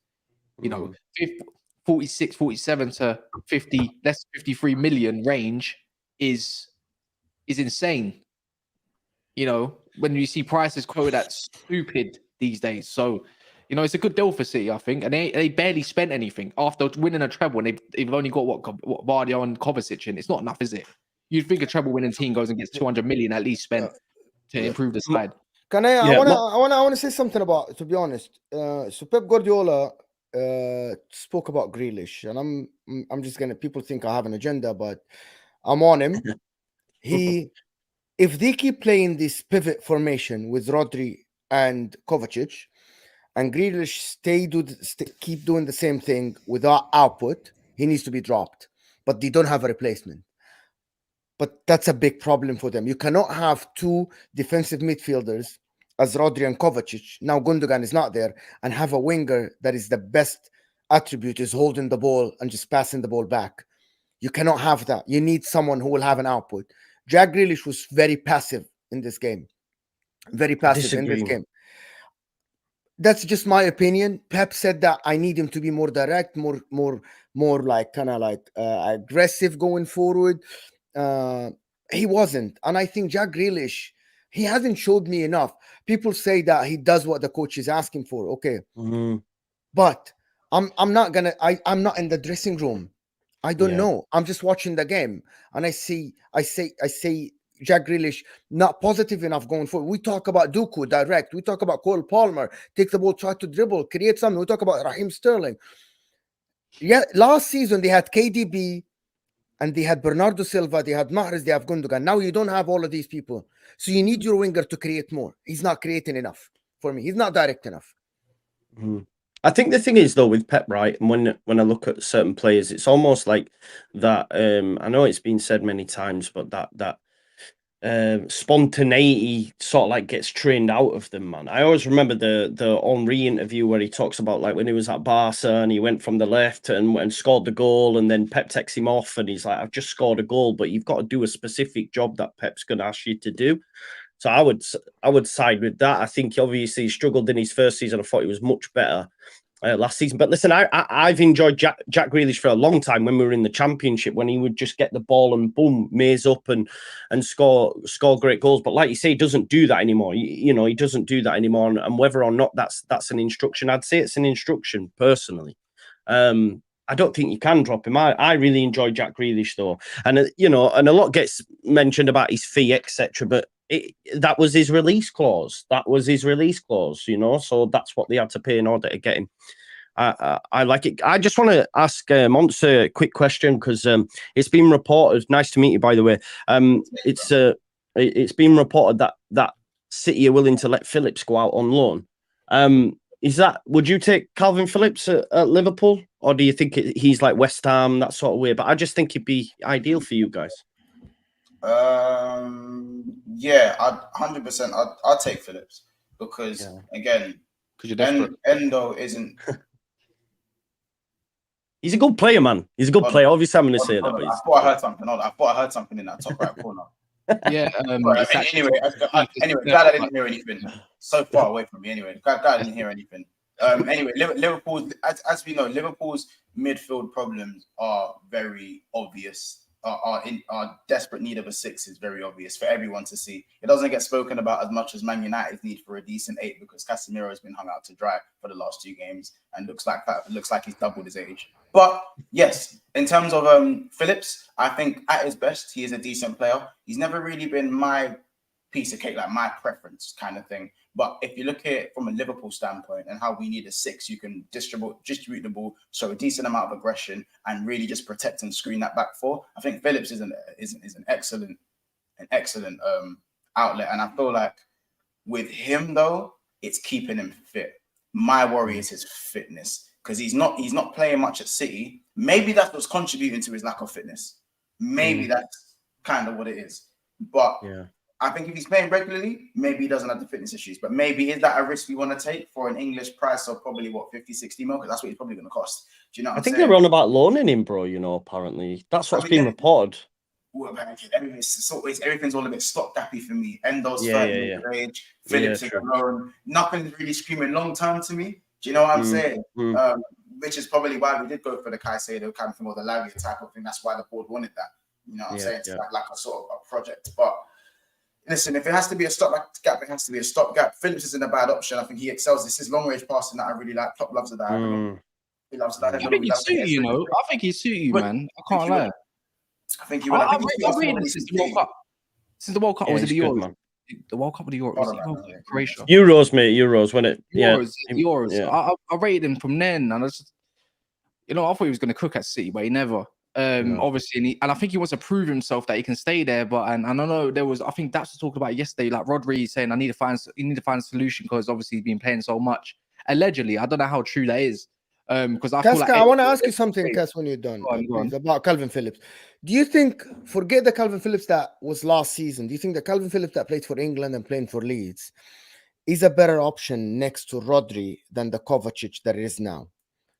46, 47 to 50, less 53 million range is insane. When you see prices quoted at stupid these days. So, it's a good deal for City, I think. And they barely spent anything after winning a treble, and they've only got what Vardy and Kovacic in. It's not enough, is it? You'd think a treble winning team goes and gets 200 million at least spent to improve the side. I want to say something about, to be honest. So Pep Guardiola, spoke about Grealish, and I'm just gonna. People think I have an agenda, but I'm on him. If they keep playing this pivot formation with Rodri and Kovacic, and Grealish keep doing the same thing without output, he needs to be dropped. But they don't have a replacement. But that's a big problem for them. You cannot have two defensive midfielders as Rodri and Kovacic. Now Gundogan is not there, and have a winger that is the best attribute is holding the ball and just passing the ball back. You cannot have that. You need someone who will have an output. Jack Grealish was very passive in this game. Very passive in this game. That's just my opinion. Pep said that I need him to be more direct, more like kind of like aggressive going forward. He wasn't, and I think Jack Grealish, he hasn't showed me enough. People say that he does what the coach is asking for. Okay, but I'm not in the dressing room. I don't know. I'm just watching the game, and I say Jack Grealish not positive enough going forward. We talk about Dooku direct. We talk about Cole Palmer, take the ball, try to dribble, create something. We talk about Raheem Sterling. Yeah, last season they had KDB and they had Bernardo Silva, they had Mahrez, they have Gundogan. Now you don't have all of these people. So you need your winger to create more. He's not creating enough for me. He's not direct enough. I think the thing is though with Pep, right, and when I look at certain players, it's almost like that. I know it's been said many times, but that spontaneity sort of like gets trained out of them, man. I always remember the Henry interview where he talks about like when he was at Barca and he went from the left and scored the goal, and then Pep takes him off and he's like, I've just scored a goal, but you've got to do a specific job that Pep's going to ask you to do. So I would side with that. I think obviously he struggled in his first season. I thought he was much better last season. But listen, I've enjoyed Jack Grealish for a long time when we were in the Championship, when he would just get the ball and boom, maze up and score great goals. But like you say, he doesn't do that anymore. You know, he doesn't do that anymore. And whether or not that's an instruction, I'd say it's an instruction personally. I don't think you can drop him. I really enjoy Jack Grealish though. And, you know, and a lot gets mentioned about his fee, etc. But that was his release clause. You know, so that's what they had to pay in order to get him. I like it. I just want to ask Monts a quick question because it's been reported. Nice to meet you, by the way. It's been reported that City are willing to let Phillips go out on loan. Would you take Calvin Phillips at Liverpool, or do you think he's like West Ham, that sort of way? But I just think it'd be ideal for you guys. Yeah, I'd 100%. I'd take Phillips because again, you're desperate. Endo isn't. He's a good player, man. He's a good player. Obviously, I'm going to say that. I thought I heard something. I thought I heard something in that top right corner. Yeah. Anyway, glad I didn't hear anything. So far away from me. Anyway, glad I didn't hear anything. Anyway, Liverpool, as we know, Liverpool's midfield problems are very obvious. Our desperate need of a 6 is very obvious for everyone to see. It doesn't get spoken about as much as Man United's need for a decent 8 because Casemiro has been hung out to dry for the last 2 games and looks like he's doubled his age. But yes, in terms of Phillips, I think at his best he is a decent player. He's never really been my piece of cake, like my preference kind of thing. But if you look at it from a Liverpool standpoint and how we need a 6, you can distribute the ball, show a decent amount of aggression, and really just protect and screen that back 4. I think Phillips is an excellent outlet, and I feel like with him though, it's keeping him fit. My worry is his fitness because he's not playing much at City. Maybe that's what's contributing to his lack of fitness. Maybe that's kind of what it is. But I think if he's playing regularly, maybe he doesn't have the fitness issues. But maybe is that a risk you want to take for an English price of probably 50-60 mil? Because that's what he's probably going to cost. Do you know what I think they're on about loaning him, bro. You know, apparently that's what's been reported. Well, everything's all a bit stopgappy for me. Endo's 30 years of age. Phillips is alone. Nothing's really screaming long term to me. Do you know what I'm saying? Which is probably why we did go for the Caicedo kind of thing or the Lavia type of thing. That's why the board wanted that. You know what I'm saying? It's like a sort of a project. But listen, if it has to be a stopgap, it has to be a stopgap. Phillips isn't a bad option. I think he excels. This is long range passing that I really like. Klopp loves that. He loves that. I think he'd suit you, know. I think he'd suit you, man. I can't lie. I think he would. I've rated him since the World Cup. Since the World Cup, was it the Euros? the World Cup of the Euros. Hold Was on, he man. Croatia? Euros, mate. Euros when it. Euros, Yeah. Euros. Yeah. I rated him from then, and I just, I thought he was going to cook at City, but he never. No. Obviously, and I think he wants to prove himself that he can stay there. But and I don't know, I think Daps was talking about it yesterday, like Rodri saying, you need to find a solution because obviously he's been playing so much. Allegedly, I don't know how true that is. Because I feel like I want to ask you something, Cass, when you're done, Go on. please, about Calvin Phillips. Do you think, forget the Calvin Phillips that was last season, do you think the Calvin Phillips that played for England and playing for Leeds is a better option next to Rodri than the Kovacic that is now?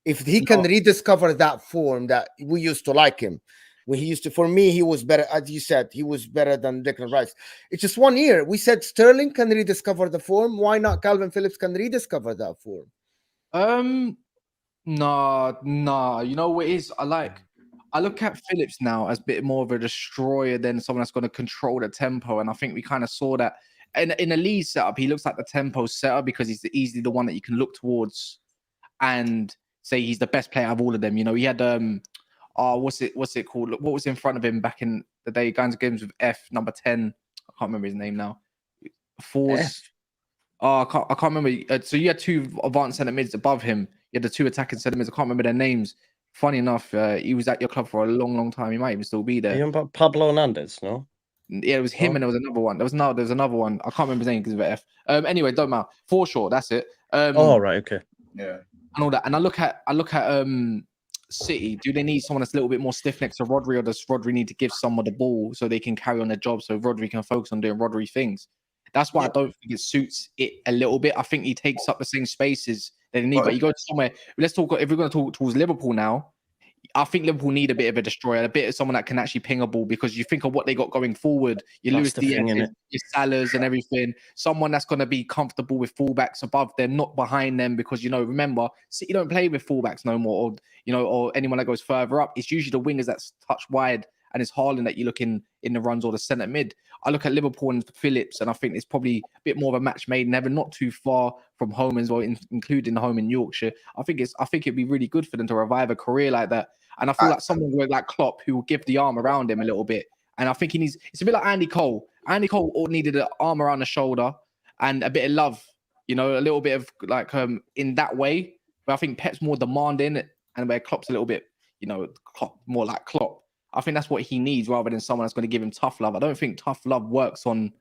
If he can rediscover that form that we used to like him, when he used to, for me, he was better, as you said, he was better than Declan Rice. It's just 1 year. We said Sterling can rediscover the form. Why not Calvin Phillips can rediscover that form? Nah. You know what it is? I look at Phillips now as a bit more of a destroyer than someone that's going to control the tempo. And I think we kind of saw that in a Leeds setup. He looks like the tempo setter because he's easily the one that you can look towards and say he's the best player of all of them. You know, he had what's it called? What was in front of him back in the day? Guns games with F number 10. I can't remember his name now. Force. I can't remember. So you had two advanced centre mids above him. You had the two attacking centre mids. I can't remember their names. Funny enough, he was at your club for a long time. He might even still be there. Are you about Pablo Hernandez? No. Yeah, it was him, and there was another one. There was another one. I can't remember his name because of F. Anyway, don't matter. Forshaw, that's it. Oh right, okay. Yeah. And all that. And I look at City. Do they need someone that's a little bit more stiff next to Rodri, or does Rodri need to give someone the ball so they can carry on their job, so Rodri can focus on doing Rodri things? That's why I don't think it suits it a little bit. I think he takes up the same spaces that they need. But you go to somewhere. Let's talk. If we're going to talk towards Liverpool now, I think Liverpool need a bit of a destroyer, a bit of someone that can actually ping a ball, because you think of what they got going forward. Your Luis Diaz, your Salahs and everything. Someone that's going to be comfortable with fullbacks above them, not behind them, because, you know, remember, City don't play with fullbacks no more, or, you know, or anyone that goes further up. It's usually the wingers that's touch wide, and it's Haaland that you look in the runs, or the centre mid. I look at Liverpool and Phillips, and I think it's probably a bit more of a match made in heaven, not too far from home as well, including home in Yorkshire. I think it'd be really good for them to revive a career like that. And I feel like someone like Klopp, who will give the arm around him a little bit. And I think he needs, it's a bit like Andy Cole. Andy Cole needed an arm around the shoulder and a bit of love, you know, a little bit of like in that way. But I think Pep's more demanding, and where Klopp's a little bit, you know, more like Klopp. I think that's what he needs, rather than someone that's going to give him tough love. I don't think tough love works on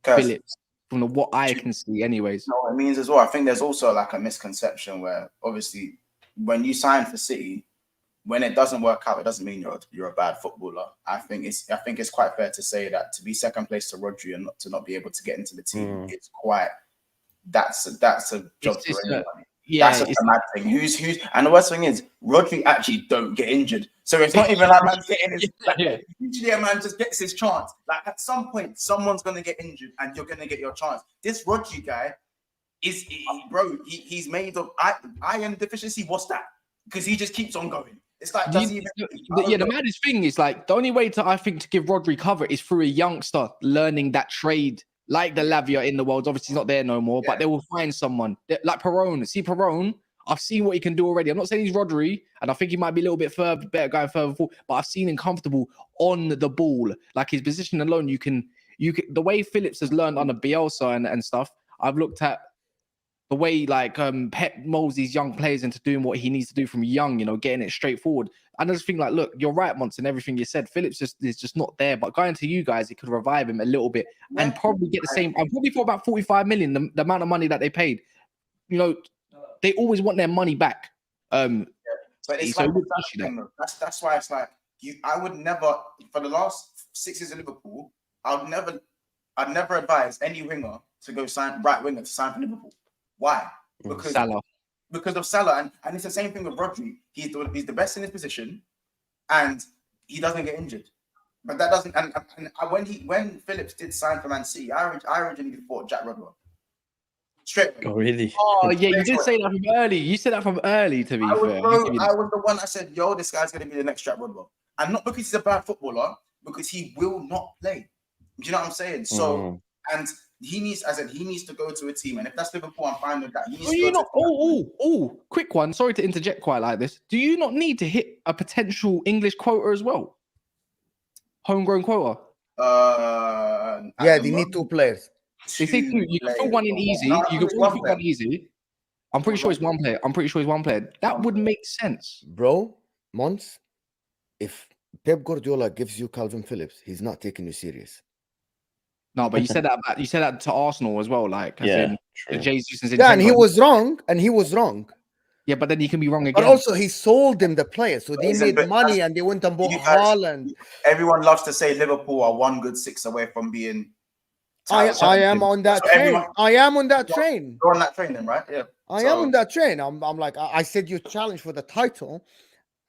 Phillips, from what I can see anyways. You know what it means as well? I think there's also like a misconception where, obviously, when you sign for City, when it doesn't work out, it doesn't mean you're a bad footballer. I think it's quite fair to say that to be second place to Rodri and to not be able to get into the team, it's quite, that's a job for anyone. Yeah, that's a mad thing. Who's and the worst thing is, Rodri actually don't get injured, so it's not even like man's getting his. Like, usually a man just gets his chance. Like at some point, someone's gonna get injured, and you're gonna get your chance. This Rodri guy bro. He's made of iron deficiency. What's that? Because he just keeps on going. It's like the maddest thing is, like, the only way to give Rodri cover is through a youngster learning that trade. Like the Lavia in the world, obviously he's not there no more, but they will find someone like Perone. See Perone, I've seen what he can do already. I'm not saying he's Rodri, and I think he might be a little bit better going further forward, but I've seen him comfortable on the ball. Like his position alone, you can the way Phillips has learned under Bielsa and stuff. I've looked at the way like Pep molds these young players into doing what he needs to do from young, you know, getting it straightforward. I just think, like, look, you're right, Monts, and everything you said. Phillips is just not there. But going to you guys, it could revive him a little bit and probably get the same. And probably for about 45 million, the amount of money that they paid. You know, they always want their money back. But it's so like, that's why it's like I would never, for the last 6 years in Liverpool, I'd never advise any winger to go right winger to sign for Liverpool. Why? Because Salah. Because of Salah, and it's the same thing with Rodri. He's the best in his position, and he doesn't get injured. But that doesn't. And when Phillips did sign for Man City, I originally thought Jack Rodwell. Straight away. Oh really? Oh yeah, you did say that from early. You said that from early. To be fair, I was the one that said, "Yo, this guy's going to be the next Jack Rodwell," and not because he's a bad footballer, because he will not play. Do you know what I'm saying? So and. He needs to go to a team, and if that's Liverpool, I'm fine with that. Quick one. Sorry to interject quite like this. Do you not need to hit a potential English quota as well? Homegrown quota. They need 2 players. They say two. You can put one in easy. No, You can it's probably one put one easy. I'm pretty sure it's one player. I'm pretty sure it's one player. That would make sense. Bro, Mons, if Pep Guardiola gives you Calvin Phillips, he's not taking you serious. No, but you said that to Arsenal as well, like as in true. Jesus and Yeah, and he Zinchenko. was wrong. Yeah, but then he can be wrong again. But also he sold them the players, so they Listen, made but money and they went and bought you guys- Haaland. Everyone loves to say Liverpool are 1 good 6 away from being. I title am champions. on that So train. everyone- I am on that train. You're on that train, then, right? Yeah. I am on that train. I'm like, I said you challenge for the title,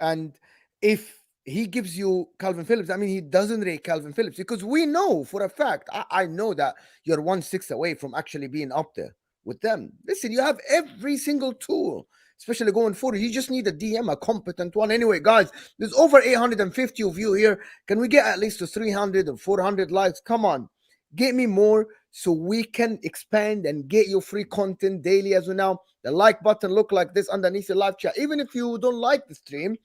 and if he gives you Calvin Phillips, I mean, he doesn't rate Calvin Phillips because we know for a fact. I know that you're 1/6 away from actually being up there with them. Listen, you have every single tool, especially going forward. You just need a DM, a competent one. Anyway, guys, there's over 850 of you here. Can we get at least to 300 or 400 likes? Come on, get me more so we can expand and get you free content daily as well. Now, the like button look like this underneath the live chat. Even if you don't like the stream,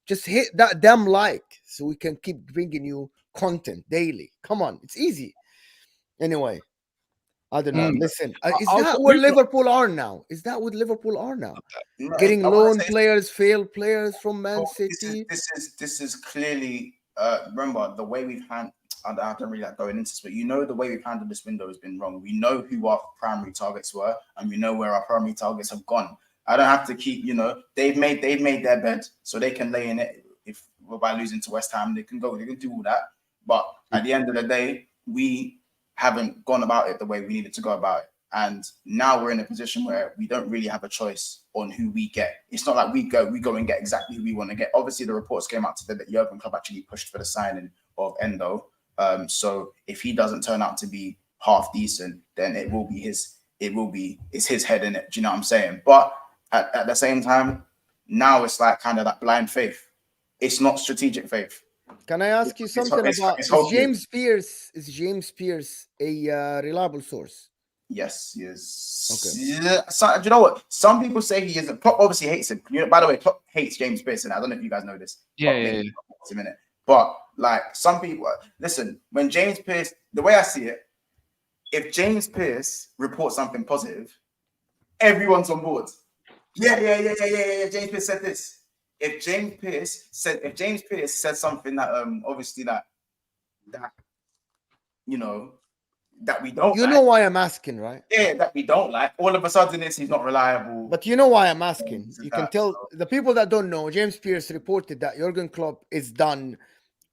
just hit that damn like so we can keep bringing you content daily. Come on, it's easy. Anyway, I don't know. Listen, is that where Liverpool are now? Is that what Liverpool are now? No, Getting I wanna loan say- players, failed players from Man Well, City. This is clearly remember the way we've handled. I don't really like going into this, but you know the way we've handled this window has been wrong. We know who our primary targets were, and we know where our primary targets have gone. I don't have to keep, they've made their bed, so they can lay in it. If by losing to West Ham, they can do all that. But at the end of the day, we haven't gone about it the way we needed to go about it. And now we're in a position where we don't really have a choice on who we get. It's not like we go and get exactly who we want to get. Obviously, the reports came out today that Jurgen Klopp actually pushed for the signing of Endo. So if he doesn't turn out to be half decent, then it's his head in it. Do you know what I'm saying? But at the same time, now it's like kind of that blind faith. It's not strategic faith. Can I ask you something about is James Pearce a reliable source? Yes, yes. Okay. Yeah. So, do you know what? Some people say he isn't. Klopp obviously hates him. By the way, Klopp hates James Pearce, and I don't know if you guys know this. Yeah. But like some people, listen, when James Pearce, the way I see it, if James Pearce reports something positive, everyone's on board. Yeah. James Pearce said this. If James Pearce said something that obviously that that we don't know why I'm asking, right? Yeah, that we don't like. All of a sudden he's not reliable. But you know why I'm asking. You can tell the people that don't know, James Pearce reported that Jurgen Klopp is done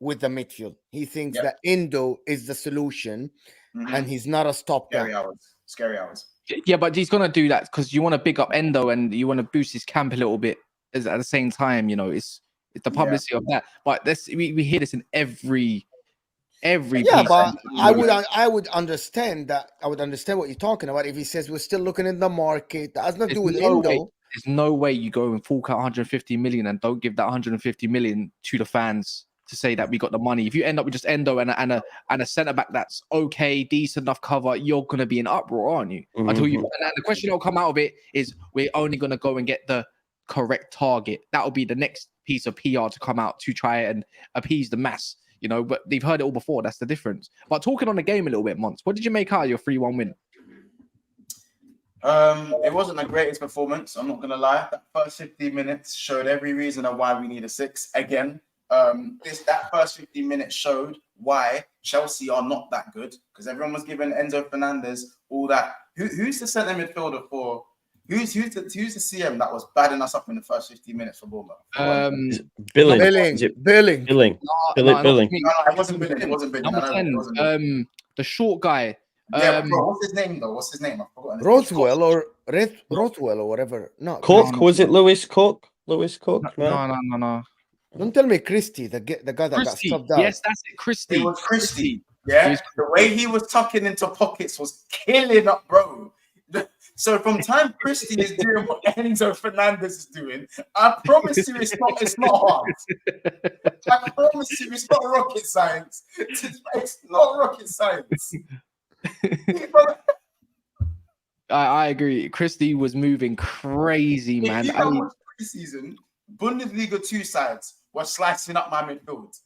with the midfield. He thinks that Endo is the solution and he's not a stopgap. Scary hours. Yeah, but he's gonna do that because you want to big up Endo and you want to boost his camp a little bit. At the same time, it's the publicity of that. But we hear this in every piece. But I would understand that. I would understand what you're talking about if he says we're still looking in the market. That has nothing to do with Endo. There's no way you go and fork out 150 million and don't give that 150 million to the fans to say that we got the money. If you end up with just Endo and a centre back that's okay, decent enough cover, you're gonna be in uproar, aren't you? Mm-hmm. Until you. And the question that'll come out of it is we're only gonna go and get the correct target. That'll be the next piece of PR to come out to try and appease the mass, but they've heard it all before. That's the difference. But talking on the game a little bit, Mons, what did you make out of your 3-1 win? It wasn't the greatest performance, I'm not gonna lie. That first 15 minutes showed every reason of why we need a 6 again. That first 15 minutes showed why Chelsea are not that good, because everyone was giving Enzo Fernandez all that. Who's the centre midfielder for? Who's the CM that was badding us up in the first 15 minutes for Bournemouth? Billing. Billing. Billing. No, it wasn't Billing. It wasn't Billing. Number 10, the short guy. Bro, what's his name though? I've forgotten. Rothwell or whatever. No. Cook, was it Lewis Cook? Lewis Cook? No. Don't tell me Christie, the guy that got stopped out. Yes, that's it, Christie. It was Christie. Yeah, the way he was tucking into pockets was killing up, bro. So from time Christie is doing what Enzo Fernandez is doing, I promise you it's not hard. I promise you it's not rocket science. It's not rocket science. I agree. Christie was moving crazy, man. If you watch preseason, Bundesliga 2 sides were slicing up my midfield.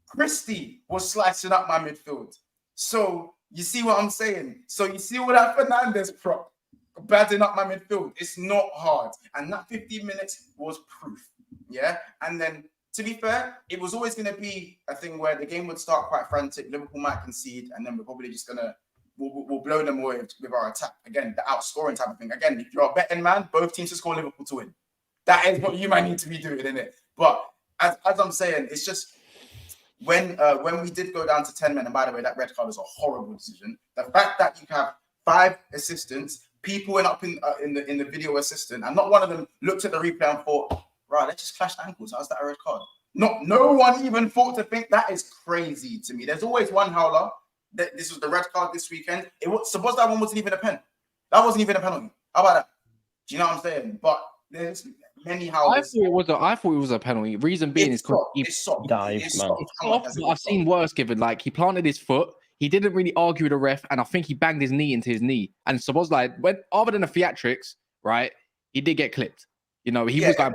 Christie was slicing up my midfield. So You see what I'm saying? So you see all that Fernandez prop badding up my midfield. It's not hard. And that 15 minutes was proof. Yeah. And then, to be fair, it was always going to be a thing where the game would start quite frantic. Liverpool might concede, and then we're probably just going to we'll blow them away with our attack. Again, the outscoring type of thing. Again, if you're a betting man, both teams to score Liverpool to win. That is what you might need to be doing, isn't it? But as I'm saying, it's just when we did go down to 10 men, and by the way, that red card was a horrible decision. The fact that you have 5 assistants, people went up in the video assistant, and not one of them looked at the replay and thought, right, let's just clash the ankles. How's that a red card? No one even thought to think. That is crazy to me. There's always one howler. This was the red card this weekend. Suppose that one wasn't even a pen. That wasn't even a penalty. How about that? Do you know what I'm saying? But there's many howlers. I thought it was a penalty. Reason being is because it's soft. Dive, It's man. soft. I've seen worse given. Like, he planted his foot. He didn't really argue with the ref, and I think he banged his knee into his knee. And so was like, other than the theatrics, right? He did get clipped. You know, he was like,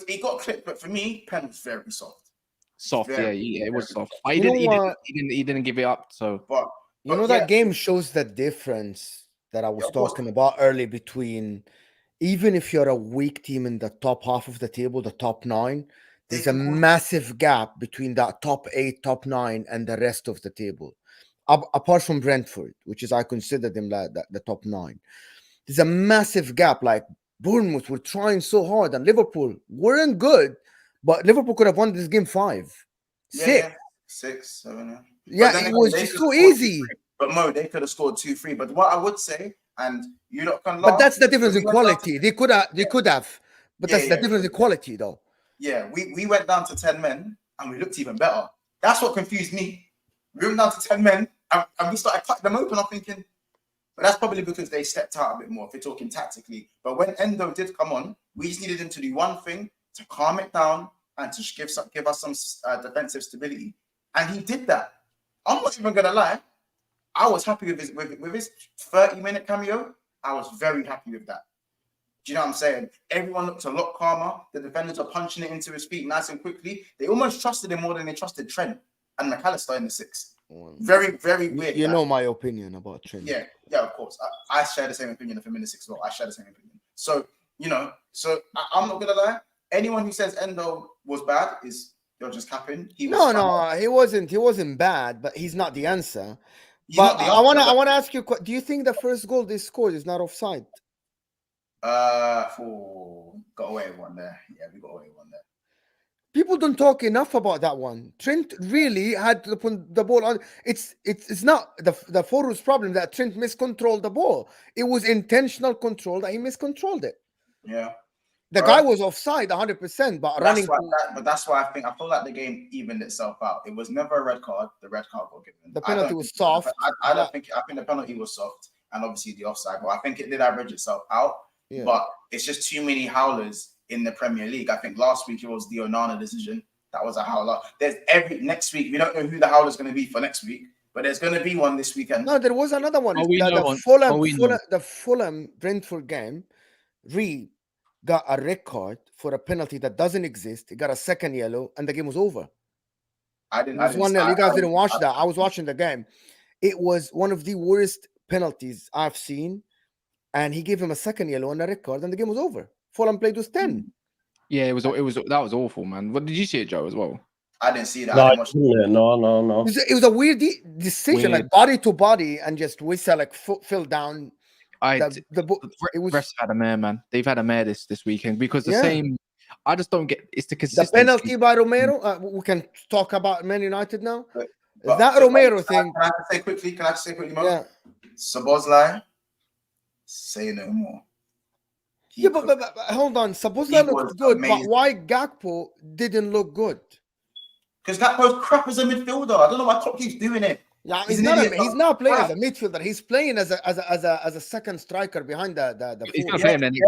he got clipped, but for me, pen was very soft. Soft, Very, it was very soft. But he didn't give it up. So, but that game shows the difference that I was talking about early between, even if you're a weak team in the top half of the table, the top 9, there's a massive gap between that top 8, top 9, and the rest of the table. Apart from Brentford, which is I consider them like the top 9. There's a massive gap. Like Bournemouth were trying so hard, and Liverpool weren't good, but Liverpool could have won this game 5, 6, 6, 7. Yeah, it was just so easy. But Mo, they could have scored 2-3. But what I would say, and you not can laugh. But that's the difference in quality. They could have. But that's the difference in quality, though. Yeah, we went down to 10 men and we looked even better. That's what confused me. We went down to 10 men and we started cutting them open. I'm thinking, but that's probably because they stepped out a bit more if you're talking tactically. But when Endo did come on, we just needed him to do one thing to calm it down and to give us some defensive stability. And he did that. I'm not even going to lie. I was happy with his 30-minute cameo. I was very happy with that. Do you know what I'm saying? Everyone looked a lot calmer. The defenders are punching it into his feet nice and quickly. They almost trusted him more than they trusted Trent and McAllister in the 6. Very, very weird. You know my opinion about Trent. Yeah, of course. I share the same opinion of him in the 6 as well. I share the same opinion. So, I'm not going to lie. Anyone who says Endo was bad you're just capping. He wasn't bad, but he's not the answer. But I want to ask you, do you think the first goal they scored is not offside? Got away with one there. Yeah, we got away with one there. People don't talk enough about that one. Trent really had to put the ball on. It's not the forward's problem that Trent miscontrolled the ball. It was intentional control that he miscontrolled it. Yeah. The guy was offside 100%, but running. That's why I feel like the game evened itself out. It was never a red card. The red card got given. The penalty was soft. I think the penalty was soft, and obviously the offside. But I think it did average itself out. Yeah. But it's just too many howlers in the Premier League. I think last week it was the Onana decision. That was a howler. There's next week. We don't know who the howler is going to be for next week, but there's going to be one this weekend. No, there was another one. The Fulham Brentford game. Reed got a red card for a penalty that doesn't exist. He got a second yellow, and the game was over. You guys didn't watch that. I was watching the game. It was one of the worst penalties I've seen, and he gave him a second yellow and a red card, and the game was over. Fulham played with 10. Yeah, that was awful, man. What did you see it, Joe, as well? I didn't see that. No. It was a weird decision, like body to body, and just whistle like fell down. Refs had a mare, man. They've had a mare this weekend because the same. I just don't get. It's the consistency. The penalty by Romero. We can talk about Man United now. That Romero thing. Can I just say quickly, Mo? Yeah. Szoboszlai, say no more. But hold on. Szoboszlai looked good, amazing. But why Gakpo didn't look good? Because Gakpo's crap as a midfielder. I don't know why Klopp keeps doing it. Yeah, he's not playing as a midfielder. He's playing as a second striker behind the He's not playing any.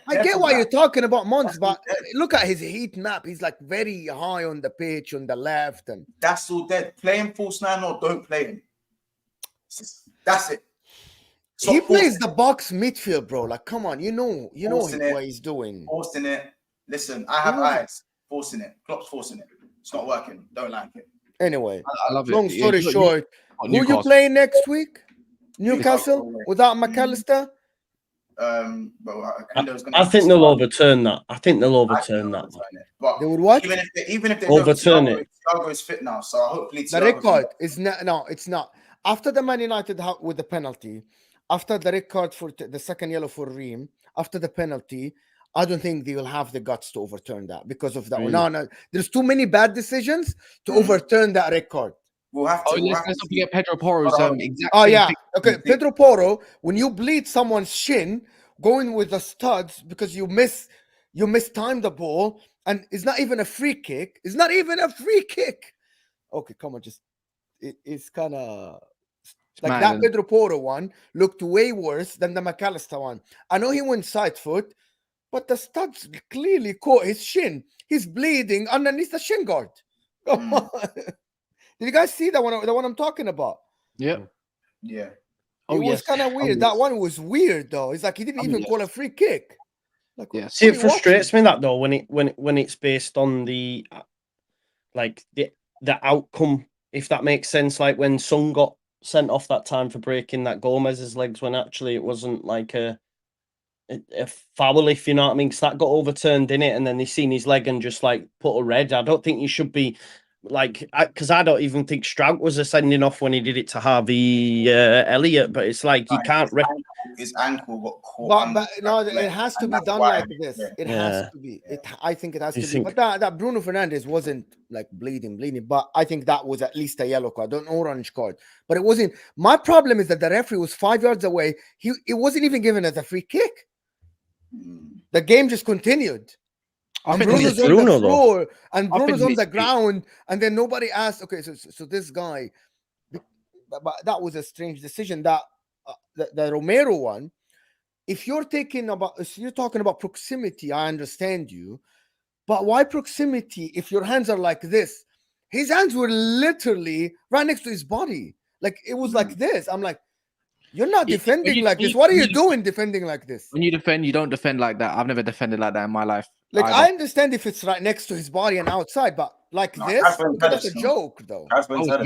I get why you're talking about Mons, but look at his heat map. He's like very high on the pitch on the left, and that's all dead. Play him false 9 or don't play him. That's it. He plays the box midfield, bro. Like, come on, you know what he's doing. Forcing it. Listen, I have eyes. Forcing it. Klopp's forcing it. It's not working. Don't like it. Anyway, I love it. long story short, who you Newcastle. playing next week? Newcastle Newcastle. without McAllister. But I think they'll overturn that. I think they'll overturn that. But They would what? Even if they Overturn don't, it. Thiago is fit now, so hopefully The Thiago's record is not. No, it's not. After the Man United with the penalty, after the red card for the second yellow for Ream, after the penalty, I don't think they will have the guts to overturn that because of that. Really? No, there's too many bad decisions to overturn that record. We'll have to. Let's not forget Pedro Porro's exact Oh same yeah, thing. okay. Pedro Porro, when you bleed someone's shin, going with the studs because you mistimed the ball, and it's not even a free kick. It's not even a free kick. Okay, come on, it's kind of like that. Pedro Porro one looked way worse than the McAllister one. I know he went side foot, but the studs clearly caught his shin. He's bleeding underneath the shin guard. Come on. Did you guys see that one? The one I'm talking about? Yeah. Yeah. It was kind of weird. That one was weird though. It's like he didn't even call a free kick. Like, Yeah. See, it frustrates me that though when it's based on the outcome, if that makes sense. Like when Son got sent off that time for breaking that Gomez's legs, when actually it wasn't like a foul, if you know what I mean. Because that got overturned in it, and then they seen his leg and just like put a red. I don't think you should be. Because I don't even think Strout was a sending off when he did it to Harvey Elliott, but it's like you can't. His ankle got caught. But no, it has to be done like this. It has to be. I think it has to be. But that Bruno Fernandes wasn't like bleeding. But I think that was at least a yellow card, an orange card. But it wasn't. My problem is that the referee was 5 yards away. It wasn't even given as a free kick. The game just continued. And Bruno's on the floor, and Bruno's on the ground, and then nobody asked. Okay, so this guy, but that was a strange decision. That the Romero one. If you're talking about proximity, I understand you, but why proximity? If your hands are like this, his hands were literally right next to his body, like it was like this. I'm like, you're not defending like this. What are you doing defending like this? When you defend, you don't defend like that. I've never defended like that in my life. Like, I understand if it's right next to his body and outside, but like this, that's a joke, though. Don't let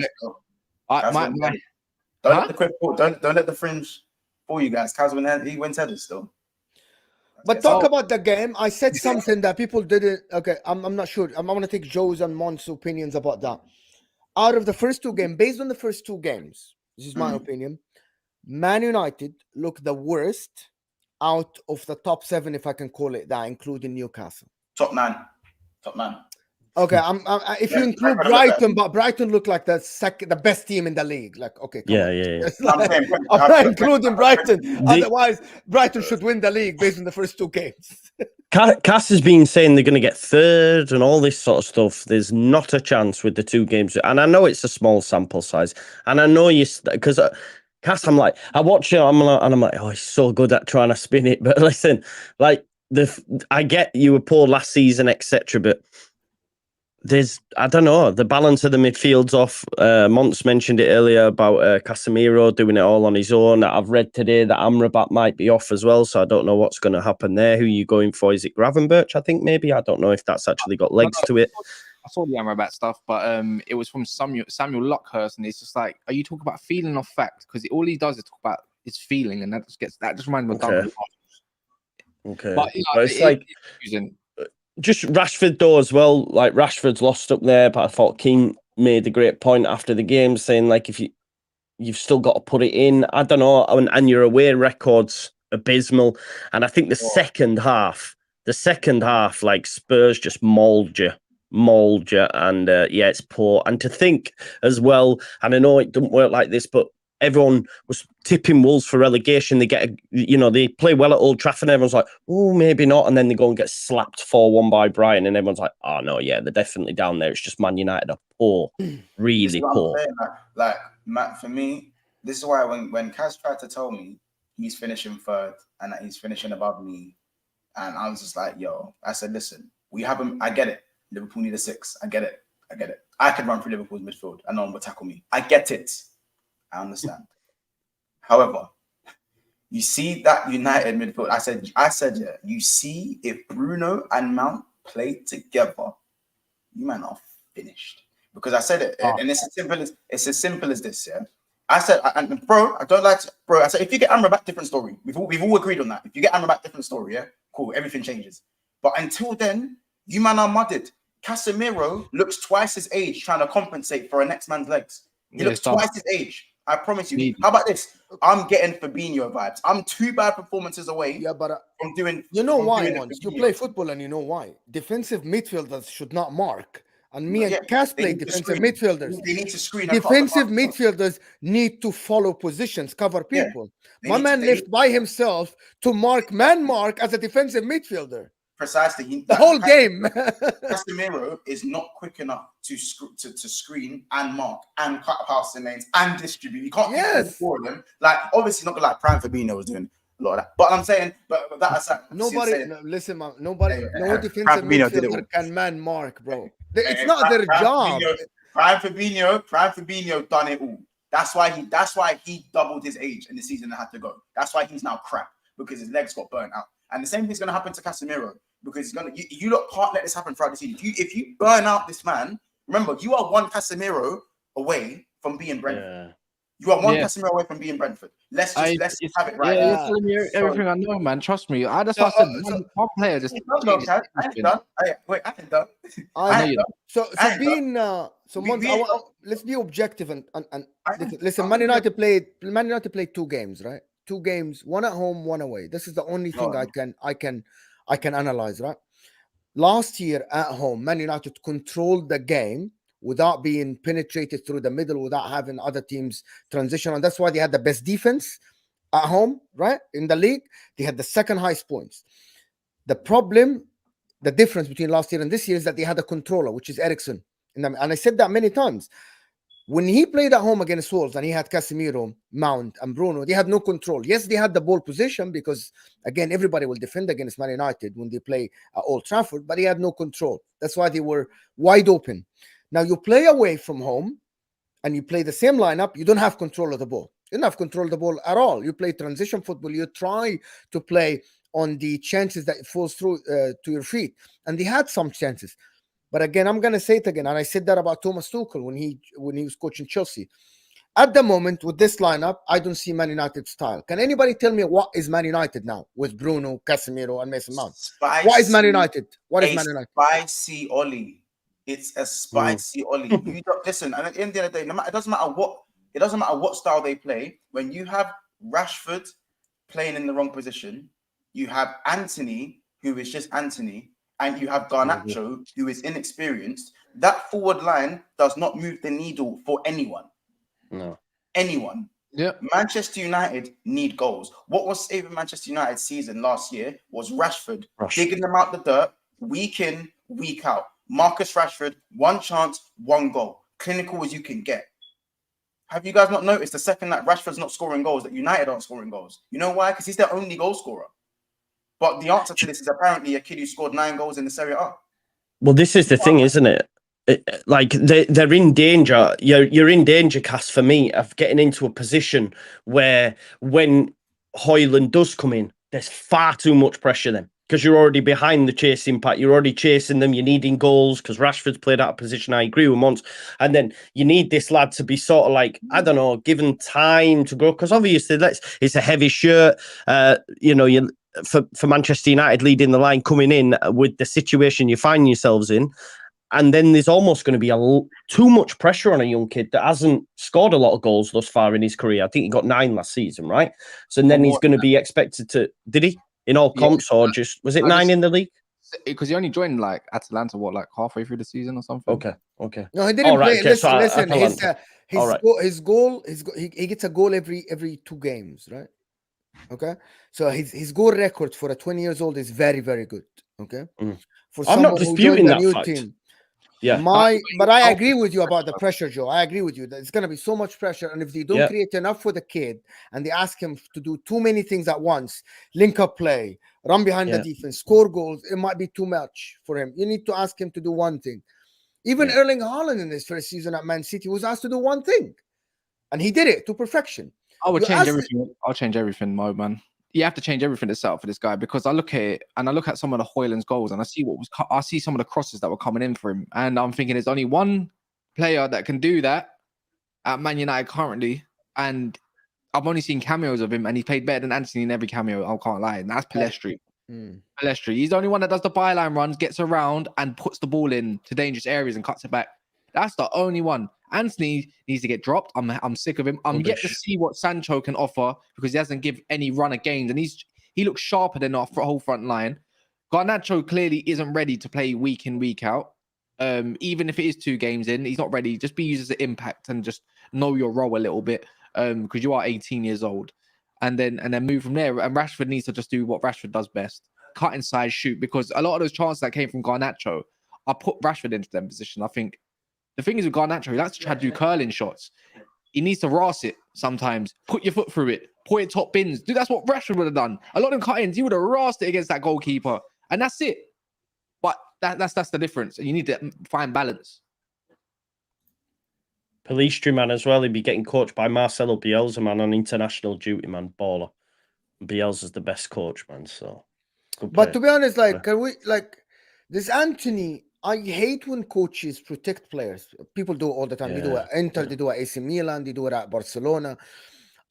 the fringe fool you guys. He went headed still. But talk about the game. I said something that people didn't. Okay, I'm not sure. I'm going to take Joe's and Mont's opinions about that. Out of the first two games, based on the first two games, this is my opinion, Man United look the worst out of the top 7, if I can call it that, including Newcastle. Top 9. Okay, if you include Brighton, but Brighton look like the best team in the league. Like, okay, yeah. I'm not including Brighton. Otherwise, Brighton should win the league based on the first two games. Cass has been saying they're going to get third and all this sort of stuff. There's not a chance with the 2 games, and I know it's a small sample size, and I know because. Cass, I'm like, I watch it, and I'm like, oh, he's so good at trying to spin it. But listen, like I get you were poor last season, etc. But I don't know, the balance of the midfield's off. Monts mentioned it earlier about Casemiro doing it all on his own. I've read today that Amrabat might be off as well, so I don't know what's going to happen there. Who are you going for? Is it Gravenberch? I think maybe. I don't know if that's actually got legs to it. I saw the Amrabat stuff, but it was from Samuel Lockhurst, and it's just like, are you talking about feeling or fact? Because all he does is talk about his feeling, and that just reminds me of Duncan. Okay, but it's like just Rashford though as well. Like Rashford's lost up there, but I thought Keane made a great point after the game, saying like if you've still got to put it in. I don't know, and your away record's abysmal, and I think the second half, like Spurs just mauled you, and it's poor. And to think as well, and I know it doesn't work like this, but everyone was tipping Wolves for relegation. They they play well at Old Trafford, and everyone's like, oh, maybe not, and then they go and get slapped 4-1 by Brighton, and everyone's like, oh no, yeah, they're definitely down there. It's just Man United are poor, really poor. Like Matt, for me, this is why when Kaz tried to tell me he's finishing third and that he's finishing above me, and I was just like, yo, I said, listen, we haven't. I get it. Liverpool need a 6. I get it. I could run through Liverpool's midfield and no one would tackle me. I get it. I understand. However, you see that United midfield. I said, yeah. You see, if Bruno and Mount play together, you man are finished. because I said it, Oh. and it's as simple as this. Yeah, I said, and bro, I don't like to, bro. I said, if you get Amrabat, different story. We've all agreed on that. If you get Amrabat, different story. Yeah, cool. Everything changes. But until then, you man are mudded. Casemiro looks twice his age trying to compensate for a next man's legs. He looks twice his age. I promise you. How about this? I'm getting Fabinho vibes. I'm 2 bad performances away. Yeah, but from doing. You know why? Doing Once you play football, and you know why. Defensive midfielders should not mark. And me and Cass play defensive midfielders. They need to screen. Defensive midfielders need to follow positions, cover people. My man left by himself to mark as a defensive midfielder. Precisely. The whole game. Casemiro is not quick enough to screen and mark and cut past the lanes and distribute. You can't do all of them. Like, obviously, not like Prime Fabinho was doing a lot of that. But I'm saying, but that's nobody. Listen, man. Nobody. No defensive midfielder can man mark, bro. It's not their job. Prime Fabinho done it all. That's why he doubled his age in the season and had to go. That's why he's now crap, because his legs got burnt out. And the same thing's going to happen to Casemiro, because you lot can't let this happen throughout the season. If you burn out this man, remember, you are one Casemiro away from being Brentford. Yeah. You are one Casemiro away from being Brentford. Let's have it right. Yeah, you're telling me everything I know, man. Trust me. I just said one player just. I ain't done. Wait, I ain't done. Let's be objective and listen. Man United played 2 games, right? 2 games, 1 at home, 1 away. This is the only thing I can analyze, right? Last year at home, Man United controlled the game without being penetrated through the middle, without having other teams transition. And that's why they had the best defense at home, right? In the league, they had the second highest points. The difference between last year and this year is that they had a controller, which is Eriksen. And I said that many times. When he played at home against Wolves and he had Casemiro, Mount, and Bruno, they had no control. Yes, they had the ball position because, again, everybody will defend against Man United when they play at Old Trafford, but he had no control. That's why they were wide open. Now, you play away from home and you play the same lineup, you don't have control of the ball. You don't have control of the ball at all. You play transition football. You try to play on the chances that it falls through to your feet. And they had some chances. But again, I'm going to say it again, and I said that about Thomas Tuchel when he was coaching Chelsea. At the moment, with this lineup, I don't see Man United style. Can anybody tell me what is Man United now with Bruno, Casemiro, and Mason Mount? What is Man United? What is Man United? Spicy Ollie. It's a spicy Ollie. You don't listen. And at the end of the day, it doesn't matter what style they play. When you have Rashford playing in the wrong position, you have Anthony, who is just Anthony, and you have Garnacho, who is inexperienced. That forward line does not move the needle for anyone. No. Anyone. Yeah. Manchester United need goals. What was saving Manchester United's season last year was Rashford digging them out the dirt, week in, week out. Marcus Rashford, 1 chance, 1 goal. Clinical as you can get. Have you guys not noticed the second that Rashford's not scoring goals, that United aren't scoring goals? You know why? Because he's their only goal scorer. But the answer to this is apparently a kid who scored 9 goals in the Serie A. Well, this is the thing, isn't it? Like they're in danger. You're in danger, Cass, for me, of getting into a position where when Højlund does come in, there's far too much pressure then. Because you're already behind the chasing pack. You're already chasing them. You're needing goals because Rashford's played out of position. I agree with Mons. And then you need this lad to be sort of like, I don't know, given time to grow. Because obviously it's a heavy shirt. For Manchester United leading the line, coming in with the situation you find yourselves in. And then there's almost going to be too much pressure on a young kid that hasn't scored a lot of goals thus far in his career. I think he got 9 last season, right? So then he's going to be expected to... Did he? In all comps, or just... Was it 9 in the league? Because he only joined, like, Atalanta, halfway through the season or something? Okay. No, he didn't play. Listen, his goal, he gets a goal every 2 games, right? Okay? So his goal record for a 20 years old is very, very good, okay? For I'm not disputing that fact. Team, but I agree with you about the pressure, Joe. I agree with you. There's going to be so much pressure. And if they don't create enough for the kid and they ask him to do too many things at once, link up play, run behind the defense, score goals, it might be too much for him. You need to ask him to do one thing. Even Erling Haaland in his first season at Man City was asked to do one thing. And he did it to perfection. I would change everything. I'll change everything, Mo, man. You have to change everything itself for this guy, because I look at it and I look at some of the Højlund's goals and I see some of the crosses that were coming in for him, and I'm thinking there's only one player that can do that at Man United currently, and I've only seen cameos of him, and he played better than Anthony in every cameo. I can't lie, and that's Palestri. Palestri. He's the only one that does the byline runs, gets around, and puts the ball in to dangerous areas and cuts it back. That's the only one. Anthony needs to get dropped. I'm sick of him. I'm yet to see what Sancho can offer because he doesn't give any run of games, and he looks sharper than our whole front line. Garnacho clearly isn't ready to play week in, week out. Even if it is 2 games in, he's not ready. Just be used as an impact and just know your role a little bit because you are 18 years old. And then move from there. And Rashford needs to just do what Rashford does best. Cut inside, shoot. Because a lot of those chances that came from Garnacho, I put Rashford into that position. I think the thing is with Garnacho, he likes to try to do curling shots. He needs to ras it sometimes. Put your foot through it. Point it top bins. Dude, that's what Rashford would have done. A lot of them cut-ins, he would have rased it against that goalkeeper. And that's it. But that's the difference. And you need to find balance. Palestri, man, as well. He'd be getting coached by Marcelo Bielsa, man, on international duty, man. Baller. Bielsa's the best coach, man. So, but to be honest, this Anthony, I hate when coaches protect players. People do it all the time. They do it at Inter, they do it at AC Milan, they do it at Barcelona.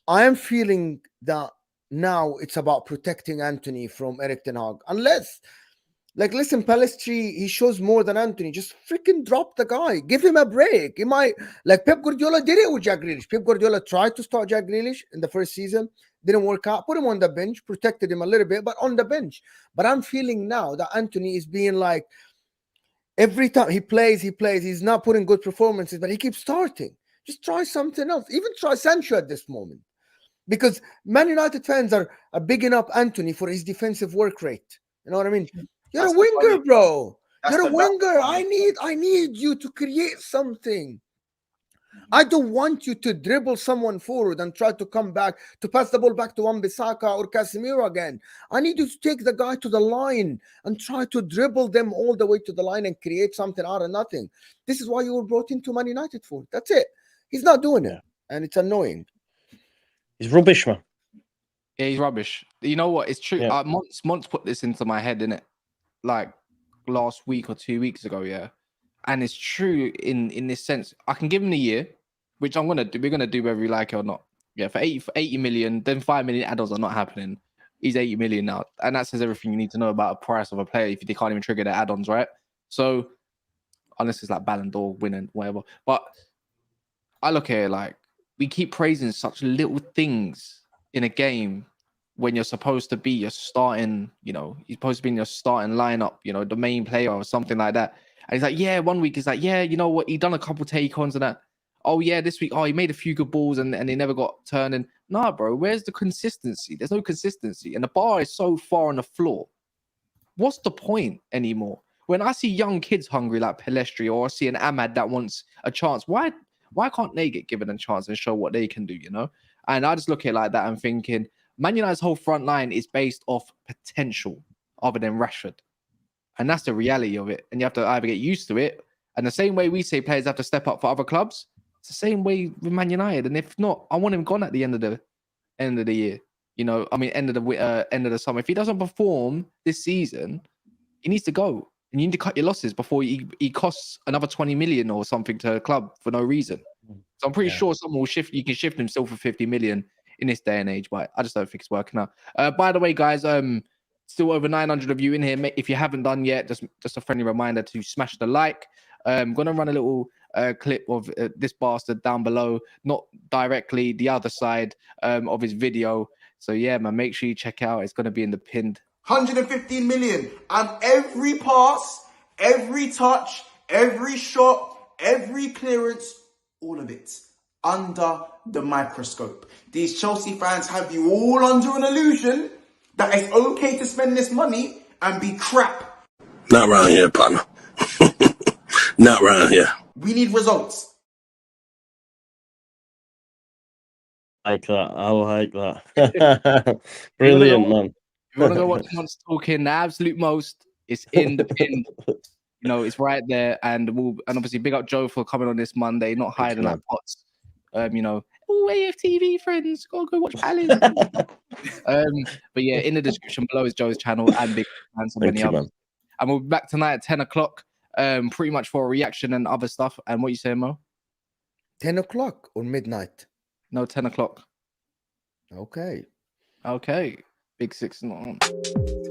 I am feeling that now it's about protecting Anthony from Erik ten Hag. Unless, listen, Palestri, he shows more than Anthony. Just freaking drop the guy. Give him a break. He might, like Pep Guardiola did it with Jack Grealish. Pep Guardiola tried to start Jack Grealish in the first season. Didn't work out. Put him on the bench. Protected him a little bit, but on the bench. But I'm feeling now that Anthony is being like, every time he plays. He's not putting good performances, but he keeps starting. Just try something else. Even try Sancho at this moment. Because Man United fans are bigging up Anthony for his defensive work rate. You know what I mean? You're a winger, bro. You're a winger. I need you to create something. I don't want you to dribble someone forward and try to come back to pass the ball back to Wan-Bissaka or Casemiro again. I need you to take the guy to the line and try to dribble them all the way to the line and create something out of nothing. This is why you were brought into Man United for. That's it. He's not doing it, and it's annoying. He's rubbish, man. Yeah, he's rubbish. You know what? It's true. Yeah. Monts put this into my head, innit? Like last week or 2 weeks ago, yeah. And it's true in this sense. I can give him a year, which I'm gonna do. We're gonna do whether we like it or not. Yeah, for 80 million, then 5 million add-ons are not happening. He's 80 million now, and that says everything you need to know about a price of a player if they can't even trigger their add-ons, right? So, unless it's like Ballon d'Or winning, whatever. But I look at it like we keep praising such little things in a game when you're supposed to be your starting, you're supposed to be in your starting lineup, the main player or something like that. And he's like, yeah, 1 week he's like, yeah, you know what? He done a couple take-ons and that. Oh, yeah, this week, he made a few good balls and they never got turning. Nah, bro, where's the consistency? There's no consistency. And the bar is so far on the floor. What's the point anymore? When I see young kids hungry like Palestri or I see an Ahmad that wants a chance, why can't they get given a chance and show what they can do, And I just look at it like that and thinking, Man United's whole front line is based off potential other than Rashford. And that's the reality of it. And you have to either get used to it. And the same way we say players have to step up for other clubs, it's the same way with Man United. And if not, I want him gone at the end of the year. End of the summer. If he doesn't perform this season, he needs to go. And you need to cut your losses before he costs another 20 million or something to a club for no reason. So I'm pretty sure someone will shift. You can shift himself for 50 million in this day and age, but I just don't think it's working out. By the way, guys, still over 900 of you in here. If you haven't done yet, just a friendly reminder to smash the like. I'm going to run a little clip of this bastard down below, not directly, the other side of his video. So yeah, man, make sure you check out. It's going to be in the pinned. 115 million. And every pass, every touch, every shot, every clearance, all of it under the microscope. These Chelsea fans have you all under an illusion that it's okay to spend this money and be crap. Not around here, partner. Not around here. We need results. I like that. Brilliant, man. If you want to go watch Monts talking the absolute most, it's in the pin. It's right there. And obviously big up Joe for coming on this Monday, not hiding like pots. AFTV friends, go watch Palace. But yeah, in the description below is Joe's channel and big fans and many others. And we'll be back tonight at 10 o'clock. pretty much for a reaction and other stuff. And what you saying, Mo? 10 o'clock or midnight? No, 10 o'clock. Okay. Okay. Big Six not on.